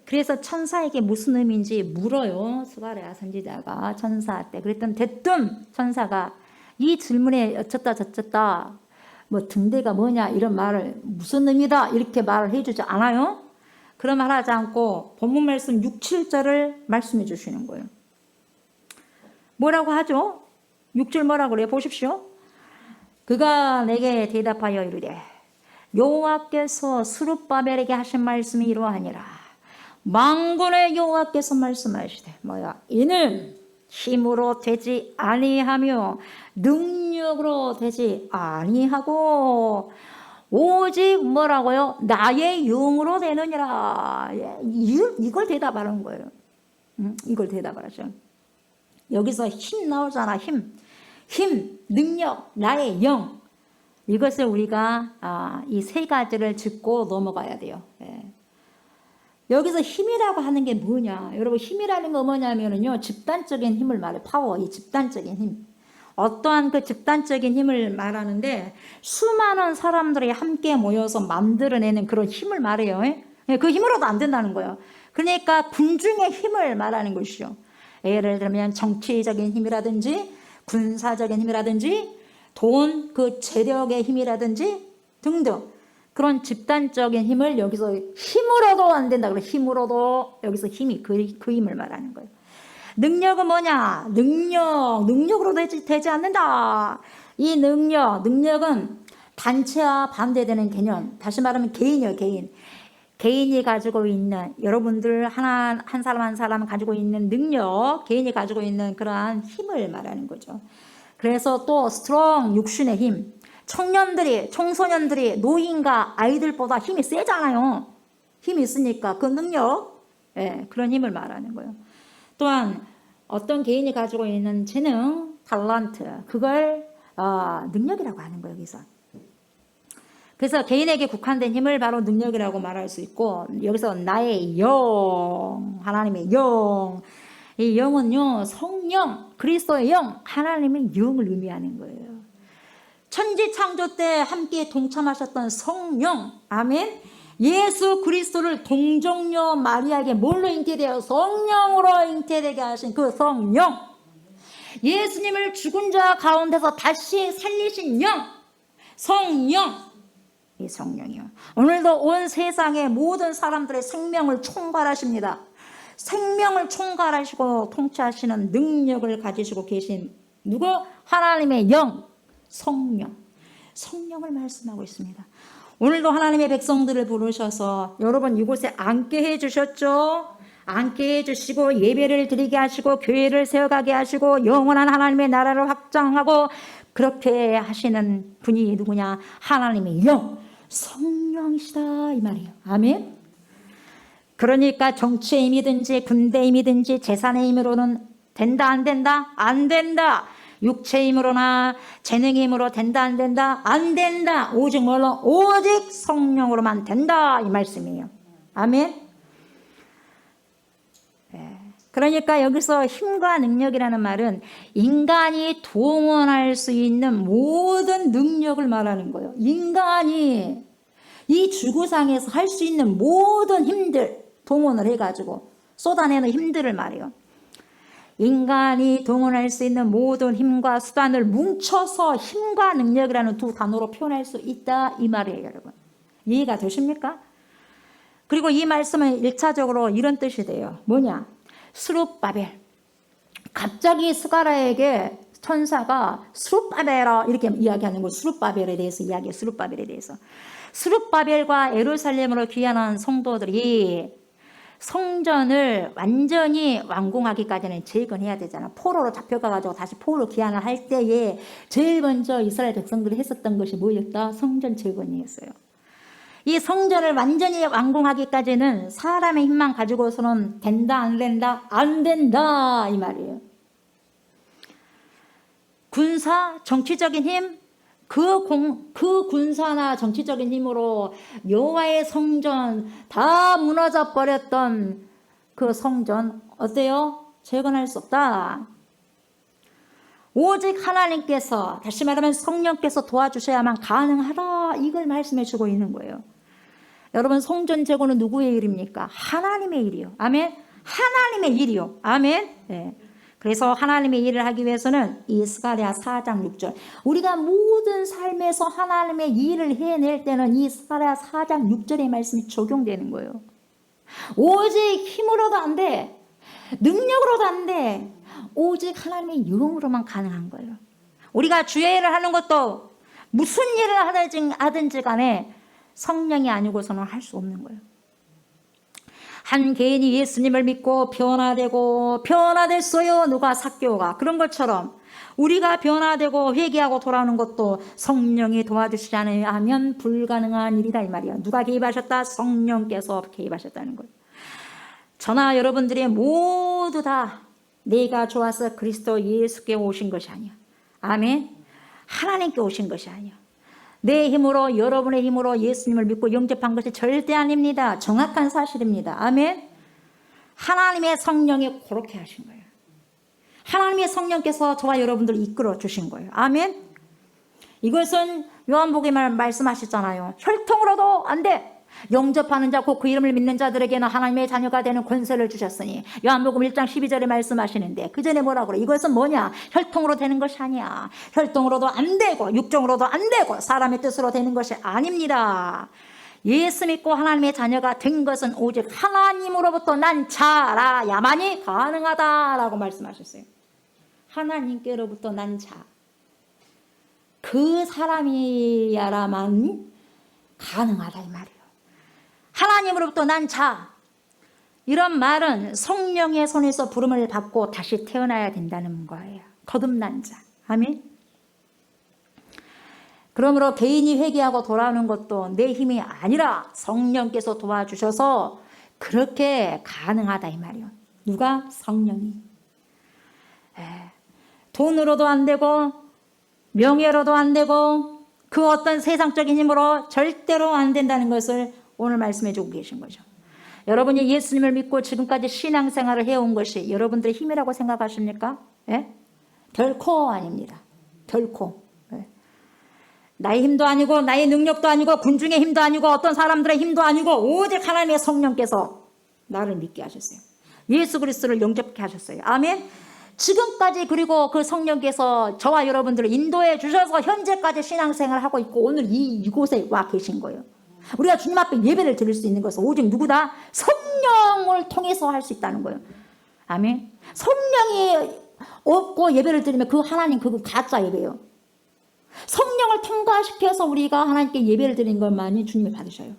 Speaker 1: 그래서 천사에게 무슨 의미인지 물어요. 스가랴 선지자가 천사한테. 그랬더니 대뜸 천사가 이 질문에 어쩌다 저쩌다 뭐 등대가 뭐냐 이런 말을 무슨 의미다 이렇게 말을 해주지 않아요. 그런 말 하지 않고 본문 말씀 6, 7절을 말씀해 주시는 거예요. 뭐라고 하죠? 6절 뭐라고 그래요? 보십시오. 그가 내게 대답하여 이르되 여호와께서 스룹바벨에게 하신 말씀이 이러하니라. 만군의 여호와께서 말씀하시되 뭐야? 이는 힘으로 되지 아니하며 능력으로 되지 아니하고 오직 뭐라고요? 나의 영으로 되느니라. 이걸 대답하는 거예요. 이걸 대답하죠. 여기서 힘 나오잖아. 힘, 능력, 나의 영. 이것을 우리가 이 세 가지를 짚고 넘어가야 돼요. 예. 여기서 힘이라고 하는 게 뭐냐? 여러분, 힘이라는 거 뭐냐면요, 집단적인 힘을 말해. 파워, 이 집단적인 힘. 어떠한 그 집단적인 힘을 말하는데 수많은 사람들이 함께 모여서 만들어내는 그런 힘을 말해요. 예? 그 힘으로도 안 된다는 거예요. 그러니까 군중의 힘을 말하는 것이죠. 예를 들면 정치적인 힘이라든지 군사적인 힘이라든지 돈, 그 재력의 힘이라든지 등등 그런 집단적인 힘을 여기서 힘으로도 안 된다. 그래 힘으로도 여기서 힘이 그 힘을 말하는 거예요. 능력은 뭐냐? 능력으로 되지 않는다. 이 능력은 단체와 반대되는 개념. 다시 말하면 개인이에요, 개인. 개인이 가지고 있는, 여러분들 한 사람 한 사람 가지고 있는 능력, 개인이 가지고 있는 그러한 힘을 말하는 거죠. 그래서 또 스트롱, 육신의 힘. 청소년들이 노인과 아이들보다 힘이 세잖아요. 힘이 있으니까 그 능력, 예, 그런 힘을 말하는 거예요. 또한 어떤 개인이 가지고 있는 재능, 탤런트, 그걸 능력이라고 하는 거예요, 여기서. 그래서 개인에게 국한된 힘을 바로 능력이라고 말할 수 있고, 여기서 나의 영, 하나님의 영, 이 영은요, 성령, 그리스도의 영, 하나님의 영을 의미하는 거예요. 천지창조 때 함께 동참하셨던 성령, 아멘. 예수 그리스도를 동정녀 마리아에게 뭘로 잉태되어 성령으로 잉태되게 하신 그 성령, 예수님을 죽은 자 가운데서 다시 살리신 영, 성령, 이 성령이요. 오늘도 온 세상의 모든 사람들의 생명을 총괄하십니다. 생명을 총괄하시고 통치하시는 능력을 가지시고 계신 누구? 하나님의 영, 성령을 말씀하고 있습니다. 오늘도 하나님의 백성들을 부르셔서 여러분 이곳에 앉게 해주셨죠. 앉게 해주시고 예배를 드리게 하시고 교회를 세워가게 하시고 영원한 하나님의 나라를 확장하고 그렇게 하시는 분이 누구냐? 하나님의 영, 성령이시다 이 말이에요. 아멘. 그러니까 정치의 힘이든지 군대의 힘이든지 재산의 힘으로는 된다 안 된다? 안 된다. 육체의 힘으로나 재능의 힘으로 된다 안 된다? 안 된다. 오직 뭘로? 오직 성령으로만 된다 이 말씀이에요. 아멘. 그러니까 여기서 힘과 능력이라는 말은 인간이 동원할 수 있는 모든 능력을 말하는 거예요. 인간이 이 지구상에서 할 수 있는 모든 힘들 동원을 해가지고 쏟아내는 힘들을 말해요. 인간이 동원할 수 있는 모든 힘과 수단을 뭉쳐서 힘과 능력이라는 두 단어로 표현할 수 있다 이 말이에요, 여러분. 이해가 되십니까? 그리고 이 말씀은 1차적으로 이런 뜻이 돼요. 뭐냐? 스룹바벨. 갑자기 스가랴에게 천사가 스룹바벨아 이렇게 이야기하는 거. 스룹바벨에 대해서 이야기해요. 스룹바벨에 대해서. 스룹바벨과 예루살렘으로 귀환한 성도들이 성전을 완전히 완공하기까지는 재건해야 되잖아. 포로로 잡혀가가지고 다시 포로로 귀환을 할 때에 제일 먼저 이스라엘 백성들이 했었던 것이 뭐였다? 성전 재건이었어요. 이 성전을 완전히 완공하기까지는 사람의 힘만 가지고서는 된다 안 된다? 안 된다 이 말이에요. 군사, 정치적인 힘, 그 군사나 정치적인 힘으로 여호와의 성전 다 무너져 버렸던 그 성전 어때요? 재건할 수 없다. 오직 하나님께서, 다시 말하면 성령께서 도와주셔야만 가능하다 이걸 말씀해 주고 있는 거예요. 여러분, 성전 재건은 누구의 일입니까? 하나님의 일이요. 아멘. 하나님의 일이요. 아멘. 네. 그래서 하나님의 일을 하기 위해서는 이 스가랴 4장 6절, 우리가 모든 삶에서 하나님의 일을 해낼 때는 이 스가랴 4장 6절의 말씀이 적용되는 거예요. 오직 힘으로도 안 돼. 능력으로도 안 돼. 오직 하나님의 영으로만 가능한 거예요. 우리가 주의 일을 하는 것도 무슨 일을 하든지 간에 성령이 아니고서는 할 수 없는 거예요. 한 개인이 예수님을 믿고 변화됐어요. 누가? 삭개오가. 그런 것처럼 우리가 변화되고 회개하고 돌아오는 것도 성령이 도와주시지 않으면 불가능한 일이다 이 말이야. 누가 개입하셨다? 성령께서 개입하셨다는 거예요. 저나 여러분들이 모두 다 내가 좋아서 그리스도 예수께 오신 것이 아니야. 아멘. 하나님께 오신 것이 아니야. 내 힘으로, 여러분의 힘으로 예수님을 믿고 영접한 것이 절대 아닙니다. 정확한 사실입니다. 아멘. 하나님의 성령이 그렇게 하신 거예요. 하나님의 성령께서 저와 여러분들을 이끌어 주신 거예요. 아멘. 이것은 요한복음에 말씀하셨잖아요. 혈통으로도 안 돼. 영접하는 자, 곧 그 이름을 믿는 자들에게는 하나님의 자녀가 되는 권세를 주셨으니. 요한복음 1장 12절에 말씀하시는데 그 전에 뭐라고 그래? 이것은 뭐냐? 혈통으로 되는 것이 아니야. 혈통으로도 안 되고 육정으로도 안 되고 사람의 뜻으로 되는 것이 아닙니다. 예수 믿고 하나님의 자녀가 된 것은 오직 하나님으로부터 난 자라야만이 가능하다라고 말씀하셨어요. 하나님께로부터 난 자. 그 사람이야라만 가능하다 이 말이에요. 하나님으로부터 난 자. 이런 말은 성령의 손에서 부름을 받고 다시 태어나야 된다는 거예요. 거듭난 자. 아멘. 그러므로 개인이 회개하고 돌아오는 것도 내 힘이 아니라 성령께서 도와주셔서 그렇게 가능하다 이 말이에요. 누가? 성령이. 돈으로도 안 되고 명예로도 안 되고 그 어떤 세상적인 힘으로 절대로 안 된다는 것을 오늘 말씀해 주고 계신 거죠. 여러분이 예수님을 믿고 지금까지 신앙생활을 해온 것이 여러분들의 힘이라고 생각하십니까? 결코 아닙니다. 결코. 나의 힘도 아니고 나의 능력도 아니고 군중의 힘도 아니고 어떤 사람들의 힘도 아니고 오직 하나님의 성령께서 나를 믿게 하셨어요. 예수 그리스도를 영접케 하셨어요. 아멘. 지금까지 그리고 그 성령께서 저와 여러분들을 인도해 주셔서 현재까지 신앙생활을 하고 있고 오늘 이곳에 와 계신 거예요. 우리가 주님 앞에 예배를 드릴 수 있는 것은 오직 누구다? 성령을 통해서 할 수 있다는 거예요. 아멘. 성령이 없고 예배를 드리면 그 하나님 그건 가짜 예배예요. 성령을 통과시켜서 우리가 하나님께 예배를 드리는 것만이 주님이 받으셔요.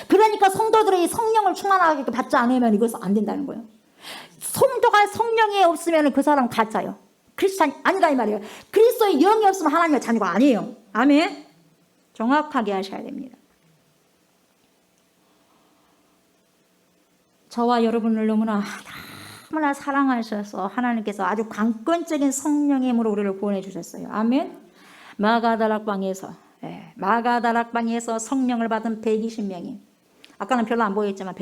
Speaker 1: 그러니까 성도들이 성령을 충만하게 받지 않으면 이것은 안 된다는 거예요. 성도가 성령이 없으면 그 사람은 가짜예요. 크리스찬이 아니다 이 말이에요. 그리스도의 영이 없으면 하나님의 자녀가 아니에요. 아멘. 정확하게 하셔야 됩니다. 저와 여러분을 너무나 사랑하셔서 하나님께서 아주 관건적인 성령의 힘으로 우리를 구원해 주셨어요. 아멘. 마가다락방에서 성령을 받은 120명이 아까는 별로 안 보였지만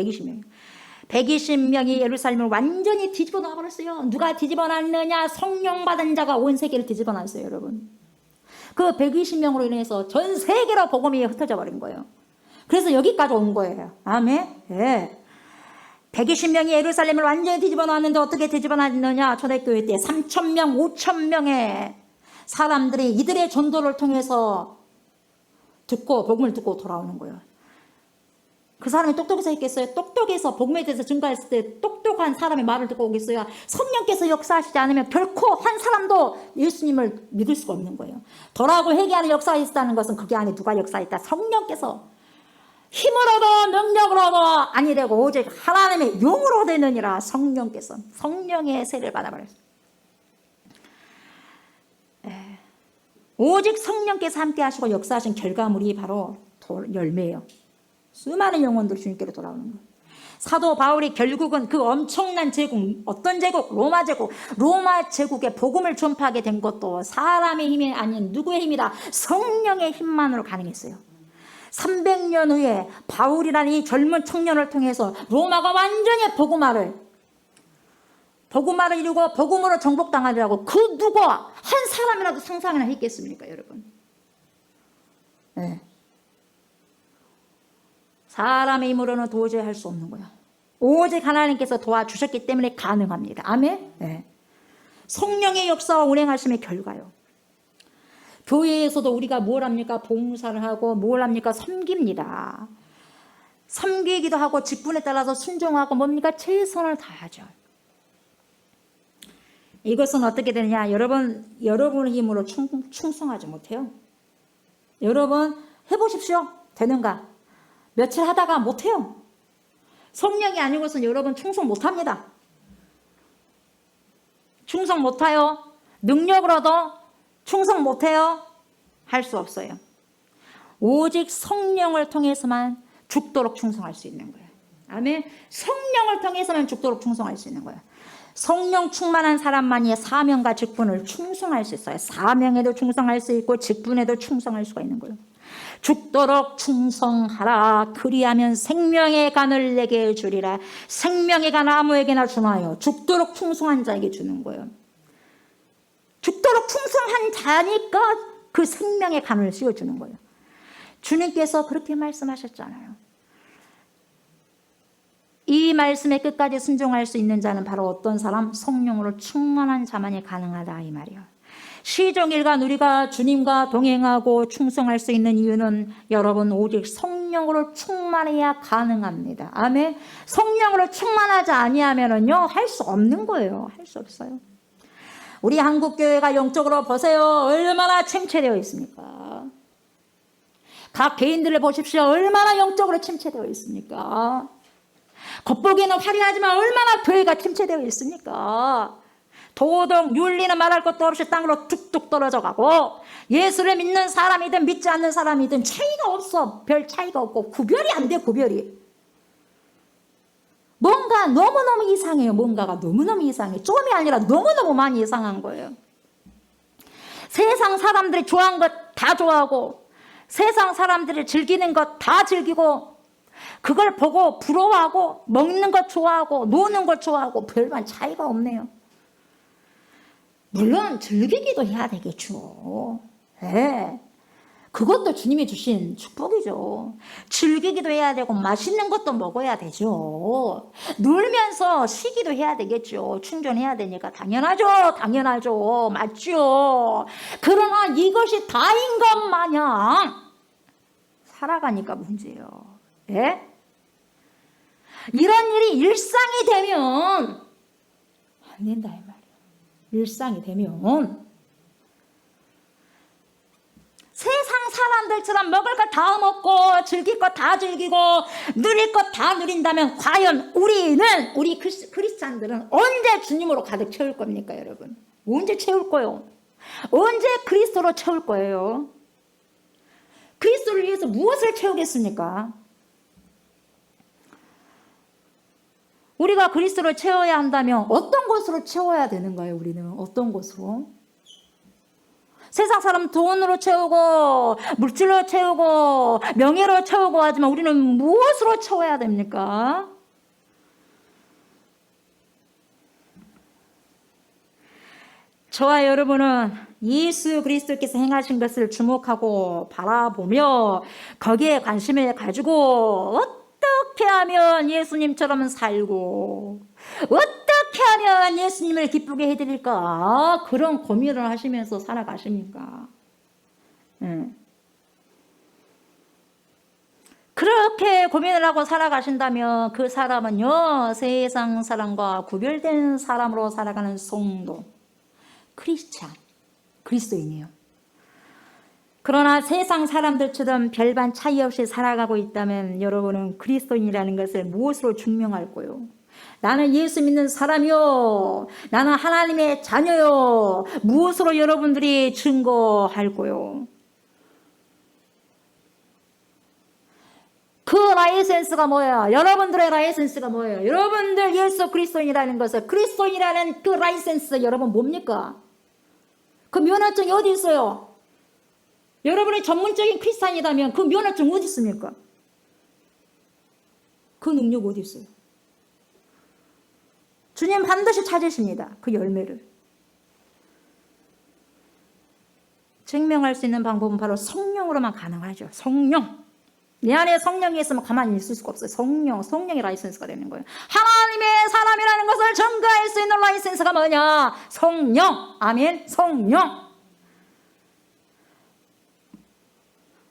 Speaker 1: 120명이 예루살렘을 완전히 뒤집어 놔버렸어요. 누가 뒤집어 놨느냐? 성령 받은 자가 온 세계를 뒤집어 놨어요, 여러분. 그 120명으로 인해서 전 세계로 복음이 흩어져 버린 거예요. 그래서 여기까지 온 거예요. 아멘. 120명이 예루살렘을 완전히 뒤집어 놨는데 어떻게 뒤집어 놨느냐? 초대교회 때 3,000명, 5,000명의 사람들이 이들의 전도를 통해서 복음을 듣고 돌아오는 거예요. 그 사람이 똑똑해서 했겠어요? 똑똑해서 복음에 대해서 증거했을 때 똑똑한 사람의 말을 듣고 오겠어요? 성령께서 역사하시지 않으면 결코 한 사람도 예수님을 믿을 수가 없는 거예요. 돌아오고 회개하는 역사가 있다는 것은 그게 안에 누가 역사했다? 성령께서 힘으로도 능력으로도 아니되고 오직 하나님의 영으로 되느니라. 성령께서 성령의 세를 받아버렸어요. 오직 성령께서 함께 하시고 역사하신 결과물이 바로 열매예요. 수많은 영혼들이 주님께로 돌아오는 거예요. 사도 바울이 결국은 그 엄청난 제국, 어떤 제국? 로마 제국. 로마 제국에 복음을 전파하게 된 것도 사람의 힘이 아닌 누구의 힘이다? 성령의 힘만으로 가능했어요. 300년 후에 바울이라는 이 젊은 청년을 통해서 로마가 완전히 복음화를 이루고 복음으로 정복당하리라고 그 누구 한 사람이라도 상상이나 했겠습니까, 여러분? 사람의 힘으로는 도저히 할 수 없는 거야. 오직 하나님께서 도와주셨기 때문에 가능합니다. 아멘. 성령의 역사와 운행하심의 결과요. 교회에서도 우리가 뭘 합니까? 봉사를 하고 뭘 합니까? 섬깁니다. 섬기기도 하고 직분에 따라서 순종하고 뭡니까? 최선을 다하죠. 이것은 어떻게 되느냐? 여러분의 힘으로 충성하지 못해요. 여러분 해보십시오. 되는가? 며칠 하다가 못해요. 성령이 아니고서는 여러분 충성 못합니다. 충성 못해요. 능력으로도 충성 못해요. 할 수 없어요. 오직 성령을 통해서만 죽도록 충성할 수 있는 거예요. 아멘. 성령을 통해서만 죽도록 충성할 수 있는 거예요. 성령 충만한 사람만이 사명과 직분을 충성할 수 있어요. 사명에도 충성할 수 있고 직분에도 충성할 수가 있는 거예요. 죽도록 충성하라. 그리하면 생명의 간을 내게 주리라. 생명의 간 아무에게나 주나요? 죽도록 충성한 자에게 주는 거예요. 죽도록 충성한 자니까 그 생명의 간을 씌워주는 거예요. 주님께서 그렇게 말씀하셨잖아요. 이 말씀에 끝까지 순종할 수 있는 자는 바로 어떤 사람? 성령으로 충만한 자만이 가능하다 이 말이에요. 시종일관 우리가 주님과 동행하고 충성할 수 있는 이유는 여러분 오직 성령으로 충만해야 가능합니다. 아멘. 성령으로 충만하지 아니하면은요 할 수 없는 거예요. 할 수 없어요. 우리 한국교회가 영적으로 보세요. 얼마나 침체되어 있습니까? 각 개인들을 보십시오. 얼마나 영적으로 침체되어 있습니까? 겉보기에는 화려하지만 얼마나 교회가 침체되어 있습니까? 도덕, 윤리는 말할 것도 없이 땅으로 뚝뚝 떨어져 가고 예수를 믿는 사람이든 믿지 않는 사람이든 차이가 없어. 별 차이가 없고 구별이 안 돼. 구별이. 뭔가 너무너무 이상해요. 뭔가가 너무너무 이상해. 좀이 아니라 너무너무 많이 이상한 거예요. 세상 사람들이 좋아하는 것 다 좋아하고 세상 사람들이 즐기는 것 다 즐기고 그걸 보고 부러워하고 먹는 것 좋아하고 노는 것 좋아하고 별반 차이가 없네요. 물론 즐기기도 해야 되겠죠. 네. 그것도 주님이 주신 축복이죠. 즐기기도 해야 되고 맛있는 것도 먹어야 되죠. 놀면서 쉬기도 해야 되겠죠. 충전해야 되니까 당연하죠. 당연하죠. 맞죠. 그러나 이것이 다인 것 마냥 살아가니까 문제예요. 예? 이런 일이 일상이 되면 안 된다 이 말이에요. 일상이 되면 세상 사람들처럼 먹을 것 다 먹고 즐길 것 다 즐기고 누릴 것 다 누린다면 과연 우리 크리스찬들은 언제 주님으로 가득 채울 겁니까 여러분? 언제 채울 거예요? 언제 그리스도로 채울 거예요? 그리스도를 위해서 무엇을 채우겠습니까? 우리가 그리스도를 채워야 한다면 어떤 것으로 채워야 되는 거예요? 우리는 어떤 것으로? 세상 사람 돈으로 채우고 물질로 채우고 명예로 채우고 하지만 우리는 무엇으로 채워야 됩니까? 저와 여러분은 예수 그리스도께서 행하신 것을 주목하고 바라보며 거기에 관심을 가지고 어떻게 하면 예수님처럼 살고 어떻게 하면 예수님을 기쁘게 해드릴까 그런 고민을 하시면서 살아가십니까? 그렇게 고민을 하고 살아가신다면 그 사람은요 세상 사람과 구별된 사람으로 살아가는 성도 크리스찬 그리스도인이에요. 그러나 세상 사람들처럼 별반 차이 없이 살아가고 있다면 여러분은 그리스도인이라는 것을 무엇으로 증명할 거요? 나는 예수 믿는 사람이요. 나는 하나님의 자녀요. 무엇으로 여러분들이 증거할 거요? 그 라이센스가 뭐야? 여러분들의 라이센스가 뭐예요? 여러분들 예수 그리스도인이라는 것을 그리스도인이라는 그 라이센스 여러분 뭡니까? 그 면허증이 어디 있어요? 여러분이 전문적인 크리스찬이라면 그 면허증 어디 있습니까? 그 능력 어디 있어요? 주님 반드시 찾으십니다. 그 열매를. 증명할 수 있는 방법은 바로 성령으로만 가능하죠. 성령. 내 안에 성령이 있으면 가만히 있을 수가 없어요. 성령의 라이센스가 되는 거예요. 하나님의 사람이라는 것을 증거할 수 있는 라이센스가 뭐냐? 성령. 아멘. 성령.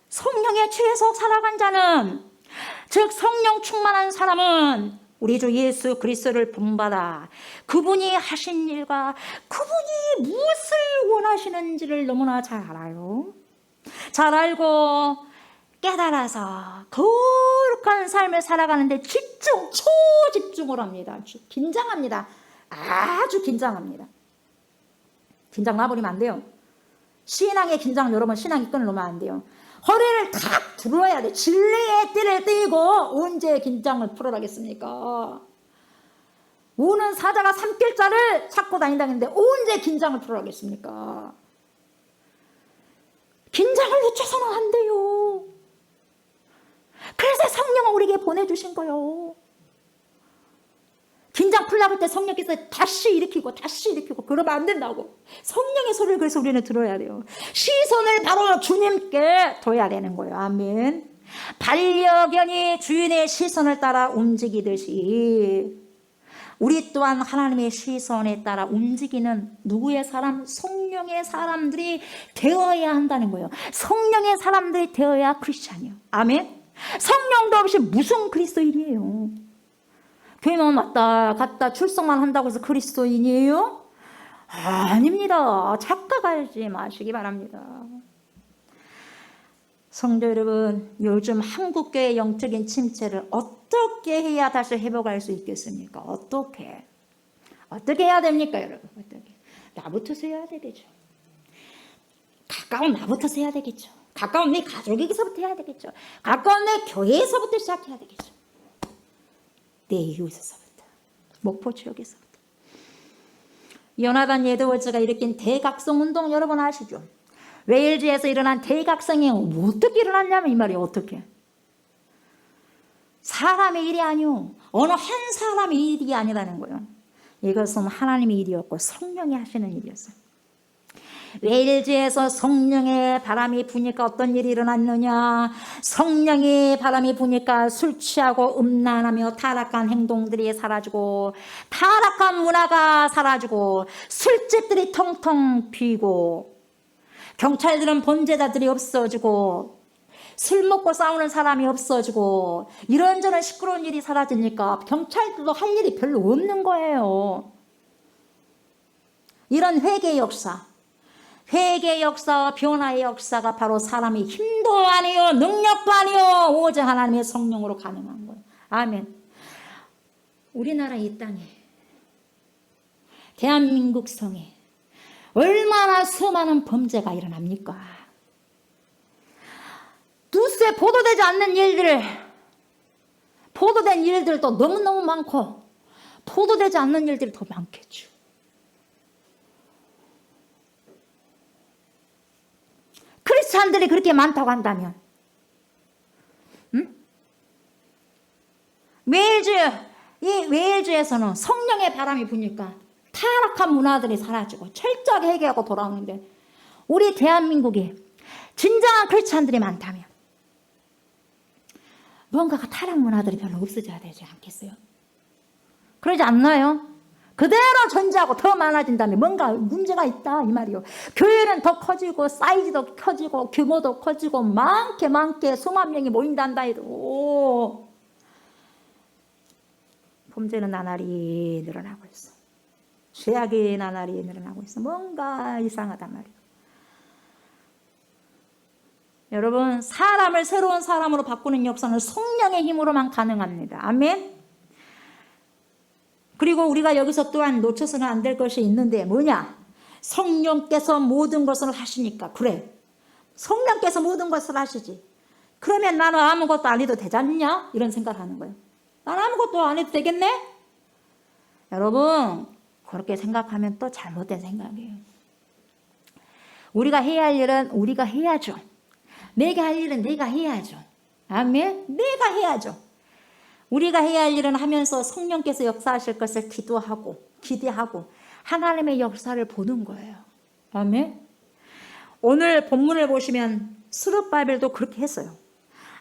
Speaker 1: 성령에 취해서 살아간 자는, 즉 성령 충만한 사람은 우리 주 예수 그리스도를 본받아 그분이 하신 일과 그분이 무엇을 원하시는지를 너무나 잘 알아요. 잘 알고 깨달아서 거룩한 삶을 살아가는데 초집중을 합니다. 긴장합니다. 아주 긴장합니다. 긴장 놔버리면 안 돼요. 신앙의 긴장 여러분, 신앙의 끈을 놓으면 안 돼요. 허리를 탁 들어야 돼. 진리의 띠를 띠고 언제 긴장을 풀어라겠습니까? 우는 사자가 삼킬자를 찾고 다닌다는데 언제 긴장을 풀어라겠습니까? 긴장을 늦춰서는 안 돼요. 그래서 성령을 우리에게 보내주신 거예요. 긴장 풀라고 할 때 성령께서 다시 일으키고 그러면 안 된다고. 성령의 소리를 그래서 우리는 들어야 돼요. 시선을 바로 주님께 둬야 되는 거예요. 아멘. 반려견이 주인의 시선을 따라 움직이듯이 우리 또한 하나님의 시선에 따라 움직이는 누구의 사람? 성령의 사람들이 되어야 한다는 거예요. 성령의 사람들이 되어야 크리스찬이에요. 아멘. 성령도 없이 무슨 그리스도인이에요? 교회만 왔다 갔다 출석만 한다고 해서 그리스도인이에요? 아닙니다. 착각하지 마시기 바랍니다. 성도 여러분, 요즘 한국교회의 영적인 침체를 어떻게 해야 다시 회복할 수 있겠습니까? 어떻게 해야 됩니까, 여러분? 어떻게? 나부터서 해야 되겠죠. 가까운 나부터서 해야 되겠죠. 가까운 내 가족에게서부터 해야 되겠죠. 가까운 내 교회에서부터 시작해야 되겠죠. 내 이웃에서부터, 목포 지역에서부터. 요나단 에드워즈가 일으킨 대각성 운동 여러분 아시죠? 웨일즈에서 일어난 대각성이 어떻게 일어났냐면 이 말이에요. 어떻게? 사람의 일이 아니요. 어느 한 사람의 일이 아니라는 거예요. 이것은 하나님의 일이었고 성령이 하시는 일이었어요. 웨일즈에서 성령의 바람이 부니까 어떤 일이 일어났느냐? 성령의 바람이 부니까 술 취하고 음란하며 타락한 행동들이 사라지고 타락한 문화가 사라지고 술집들이 텅텅 비고 경찰들은 범죄자들이 없어지고 술 먹고 싸우는 사람이 없어지고 이런저런 시끄러운 일이 사라지니까 경찰들도 할 일이 별로 없는 거예요. 이런 회개의 역사, 변화의 역사가 바로 사람의 힘도 아니요 능력도 아니요 오직 하나님의 성령으로 가능한 거예요. 아멘. 우리나라 이 땅에 대한민국 성에 얼마나 수많은 범죄가 일어납니까? 뉴스에 보도되지 않는 일들, 보도된 일들도 너무너무 많고 보도되지 않는 일들이 더 많겠죠. 크리스찬들이 그렇게 많다고 한다면 웨일즈에서는 성령의 바람이 부니까 타락한 문화들이 사라지고 철저하게 회개하고 돌아오는데 우리 대한민국에 진정한 크리스찬들이 많다면 뭔가가 타락 문화들이 별로 없어져야 되지 않겠어요? 그러지 않나요? 그대로 존재하고 더 많아진다면 뭔가 문제가 있다 이 말이요. 교회는 더 커지고 사이즈도 커지고 규모도 커지고 많게 수만 명이 모인단다 해도 범죄는 나날이 늘어나고 있어. 죄악이 나날이 늘어나고 있어. 뭔가 이상하단 말이에요. 여러분, 사람을 새로운 사람으로 바꾸는 역사는 성령의 힘으로만 가능합니다. 아멘. 그리고 우리가 여기서 또한 놓쳐서는 안 될 것이 있는데 뭐냐? 성령께서 모든 것을 하시니까. 그래, 성령께서 모든 것을 하시지. 그러면 나는 아무것도 안 해도 되지 않냐? 이런 생각을 하는 거예요. 나는 아무것도 안 해도 되겠네? 여러분, 그렇게 생각하면 또 잘못된 생각이에요. 우리가 해야 할 일은 우리가 해야죠. 내가 할 일은 내가 해야죠. 아멘? 내가 해야죠. 우리가 해야 할 일은 하면서 성령께서 역사하실 것을 기대하고 하나님의 역사를 보는 거예요. 아멘? 오늘 본문을 보시면 스룹바벨도 그렇게 했어요.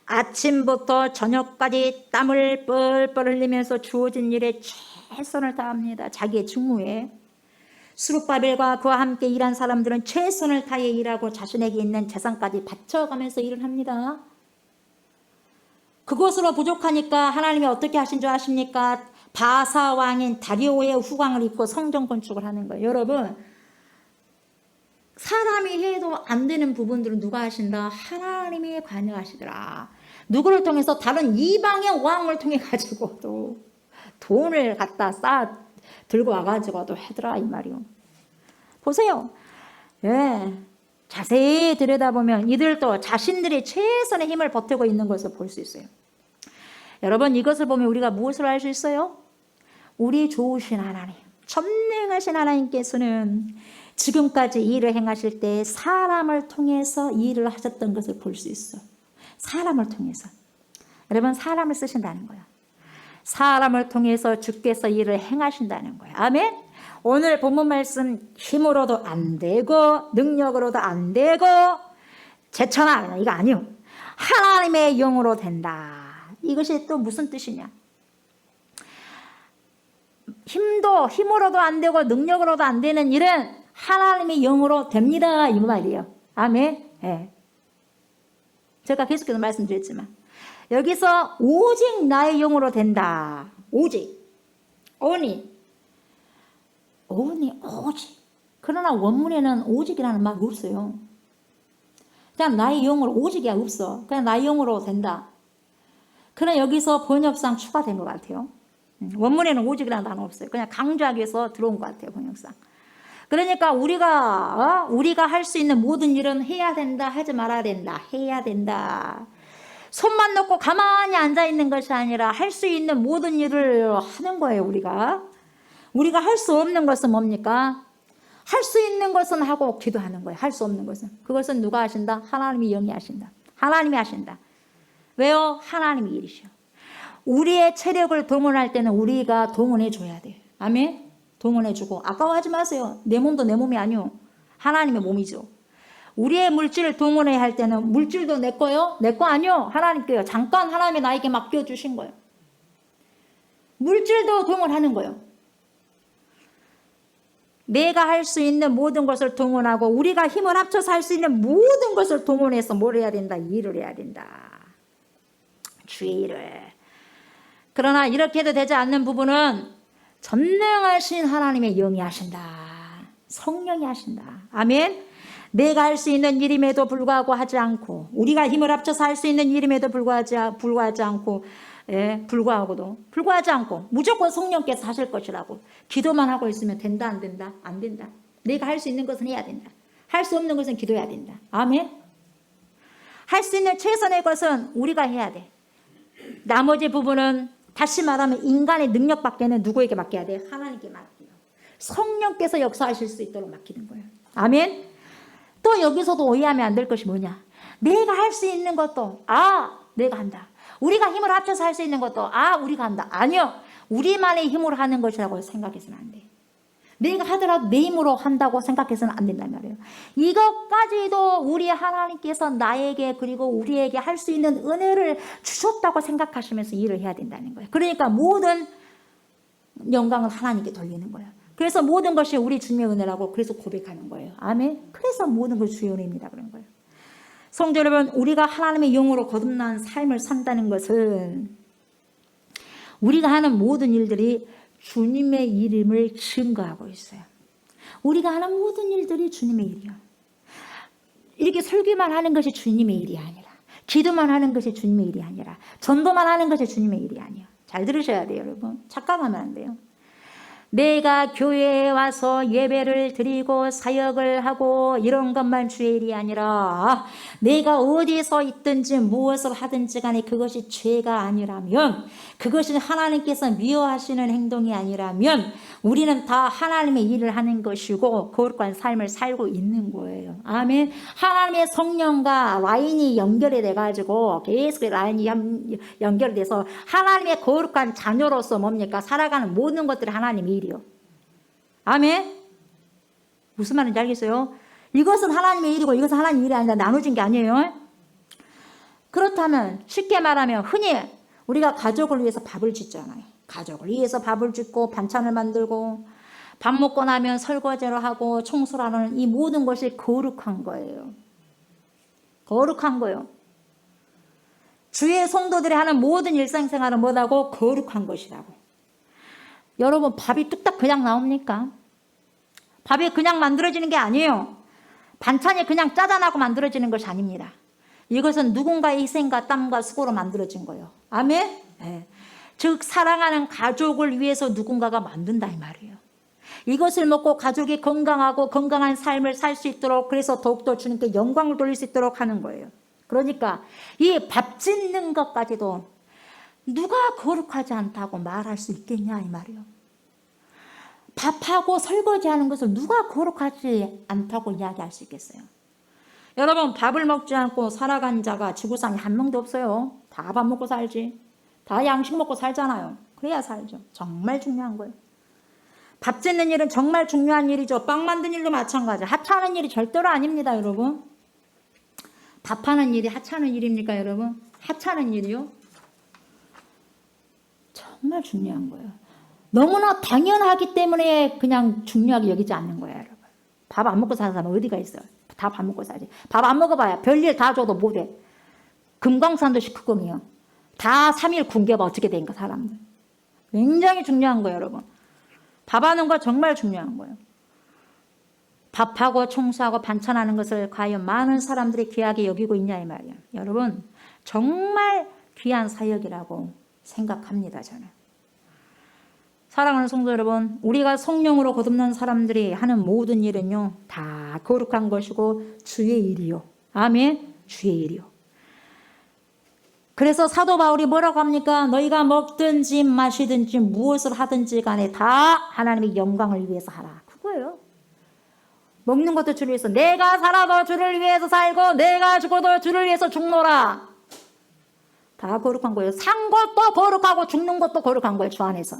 Speaker 1: 아침부터 저녁까지 땀을 뻘뻘 흘리면서 주어진 일에 최선을 다합니다. 자기의 직무에. 스룹바벨과 그와 함께 일한 사람들은 최선을 다해 일하고 자신에게 있는 재산까지 바쳐가면서 일을 합니다. 그것으로 부족하니까 하나님이 어떻게 하신 줄 아십니까? 바사 왕인 다리오의 후광을 입고 성전 건축을 하는 거예요. 여러분, 사람이 해도 안 되는 부분들은 누가 하신다? 하나님이 관여하시더라. 누구를 통해서? 다른 이방의 왕을 통해 가지고도 돈을 갖다 쌓아 들고 와가지고도 하더라 이 말이요. 보세요. 예, 자세히 들여다보면 이들도 자신들이 최선의 힘을 보태고 있는 것을 볼 수 있어요. 여러분, 이것을 보면 우리가 무엇을 알 수 있어요? 우리 좋으신 하나님, 전능하신 하나님께서는 지금까지 일을 행하실 때 사람을 통해서 일을 하셨던 것을 볼 수 있어. 사람을 통해서. 여러분, 사람을 쓰신다는 거야. 사람을 통해서 주께서 일을 행하신다는 거야. 아멘. 오늘 본문 말씀 힘으로도 안 되고 능력으로도 안 되고 제쳐나 이거 아니요. 하나님의 영으로 된다. 이것이 또 무슨 뜻이냐? 힘으로도 안 되고 능력으로도 안 되는 일은 하나님의 영으로 됩니다. 이 말이에요. 아멘. 네. 제가 계속해서 말씀드렸지만 여기서 오직 나의 영으로 된다. 오직. only. 오직. 그러나 원문에는 오직이라는 말이 없어요. 그냥 나의 영으로, 오직이야 없어. 그냥 나의 영으로 된다. 그러나 여기서 번역상 추가된 것 같아요. 원문에는 오직이라는 단어 없어요. 그냥 강조하기 위해서 들어온 것 같아요, 번역상. 그러니까 우리가 할 수 있는 모든 일은 해야 된다, 하지 말아야 된다, 해야 된다. 손만 놓고 가만히 앉아 있는 것이 아니라 할 수 있는 모든 일을 하는 거예요, 우리가. 우리가 할 수 없는 것은 뭡니까? 할 수 있는 것은 하고 기도하는 거예요. 할 수 없는 것은. 그것은 누가 하신다? 하나님이 영이 하신다. 하나님이 하신다. 왜요? 하나님이 일이셔. 우리의 체력을 동원할 때는 우리가 동원해 줘야 돼. 아멘? 동원해 주고 아까워하지 마세요. 내 몸도 내 몸이 아니요. 하나님의 몸이죠. 우리의 물질을 동원해야 할 때는 물질도 내 거요? 내 거 아니요. 하나님께요. 잠깐 하나님이 나에게 맡겨주신 거예요. 물질도 동원하는 거예요. 내가 할 수 있는 모든 것을 동원하고 우리가 힘을 합쳐서 할 수 있는 모든 것을 동원해서 뭘 해야 된다? 일을 해야 된다. 주의 일을. 그러나 이렇게 해도 되지 않는 부분은 전능하신 하나님의 영이 하신다. 성령이 하신다. 아멘. 내가 할 수 있는 일임에도 불구하고 하지 않고 우리가 힘을 합쳐서 할 수 있는 일임에도 불구하지 않고 불구하지 않고 무조건 성령께서 하실 것이라고 기도만 하고 있으면 된다 안 된다? 안 된다. 내가 할 수 있는 것은 해야 된다. 할 수 없는 것은 기도해야 된다. 아멘. 할 수 있는 최선의 것은 우리가 해야 돼. 나머지 부분은 다시 말하면 인간의 능력밖에는 누구에게 맡겨야 돼? 하나님께 맡겨요. 성령께서 역사하실 수 있도록 맡기는 거예요. 아멘. 또 여기서도 오해하면 안 될 것이 뭐냐? 내가 할 수 있는 것도 내가 한다. 우리가 힘을 합쳐서 할 수 있는 것도 우리가 한다. 아니요. 우리만의 힘으로 하는 것이라고 생각해서는 안 돼. 내가 하더라도 내 힘으로 한다고 생각해서는 안 된단 말이에요. 이것까지도 우리 하나님께서 나에게 그리고 우리에게 할 수 있는 은혜를 주셨다고 생각하시면서 일을 해야 된다는 거예요. 그러니까 모든 영광을 하나님께 돌리는 거예요. 그래서 모든 것이 우리 주님의 은혜라고 그래서 고백하는 거예요. 아멘. 그래서 모든 것이 주의 은혜입니다. 그런 거예요. 성도 여러분, 우리가 하나님의 영으로 거듭난 삶을 산다는 것은 우리가 하는 모든 일들이 주님의 이름을 증거하고 있어요. 우리가 하는 모든 일들이 주님의 일이야. 이렇게 설교만 하는 것이 주님의 일이 아니라 기도만 하는 것이 주님의 일이 아니라 전도만 하는 것이 주님의 일이 아니야. 잘 들으셔야 돼요, 여러분. 착각하면 안 돼요. 내가 교회에 와서 예배를 드리고 사역을 하고 이런 것만 주의 일이 아니라 내가 어디서 있든지 무엇을 하든지 간에 그것이 죄가 아니라면 그것이 하나님께서 미워하시는 행동이 아니라면 우리는 다 하나님의 일을 하는 것이고 거룩한 삶을 살고 있는 거예요. 아멘. 하나님의 성령과 라인이 연결이 돼가지고 계속 라인이 연결이 돼서 하나님의 거룩한 자녀로서 뭡니까? 살아가는 모든 것들이 하나님의 일이요. 아멘. 무슨 말인지 알겠어요? 이것은 하나님의 일이고 이것은 하나님의 일이 아니라 나눠진 게 아니에요. 그렇다면 쉽게 말하면 흔히 우리가 가족을 위해서 밥을 짓잖아요. 가족을 위해서 밥을 짓고 반찬을 만들고 밥 먹고 나면 설거지를 하고 청소를 하는 이 모든 것이 거룩한 거예요. 거룩한 거예요. 주의 성도들이 하는 모든 일상생활은 뭐라고? 거룩한 것이라고. 여러분, 밥이 뚝딱 그냥 나옵니까? 밥이 그냥 만들어지는 게 아니에요. 반찬이 그냥 짜잔하고 만들어지는 것이 아닙니다. 이것은 누군가의 희생과 땀과 수고로 만들어진 거예요. 아멘? 네. 즉 사랑하는 가족을 위해서 누군가가 만든다 이 말이에요. 이것을 먹고 가족이 건강하고 건강한 삶을 살 수 있도록, 그래서 더욱더 주님께 영광을 돌릴 수 있도록 하는 거예요. 그러니까 이 밥 짓는 것까지도 누가 거룩하지 않다고 말할 수 있겠냐 이 말이에요. 밥하고 설거지하는 것을 누가 거룩하지 않다고 이야기할 수 있겠어요? 여러분, 밥을 먹지 않고 살아간 자가 지구상에 한 명도 없어요. 다 밥 먹고 살지. 다 양식 먹고 살잖아요. 그래야 살죠. 정말 중요한 거예요. 밥 짓는 일은 정말 중요한 일이죠. 빵 만드는 일도 마찬가지예요. 하찮은 일이 절대로 아닙니다, 여러분. 밥하는 일이 하찮은 일입니까, 여러분? 하찮은 일이요? 정말 중요한 거예요. 너무나 당연하기 때문에 그냥 중요하게 여기지 않는 거예요, 여러분. 밥 안 먹고 사는 사람 어디가 있어요? 다 밥 먹고 살지. 밥 안 먹어봐야 별일 다 줘도 못해. 금강산도 식후경이요. 다 3일 굶겨봐 어떻게 된가 사람들. 굉장히 중요한 거예요, 여러분. 밥하는 거 정말 중요한 거예요. 밥하고 청소하고 반찬하는 것을 과연 많은 사람들이 귀하게 여기고 있냐 이 말이에요. 여러분, 정말 귀한 사역이라고 생각합니다, 저는. 사랑하는 성도 여러분, 우리가 성령으로 거듭난 사람들이 하는 모든 일은요, 다 거룩한 것이고 주의 일이요. 아멘. 주의 일이요. 그래서 사도 바울이 뭐라고 합니까? 너희가 먹든지 마시든지 무엇을 하든지 간에 다 하나님의 영광을 위해서 하라. 그거예요. 먹는 것도 주를 위해서. 내가 살아도 주를 위해서 살고 내가 죽어도 주를 위해서 죽노라. 다 거룩한 거예요. 산 것도 거룩하고 죽는 것도 거룩한 거예요. 주 안에서.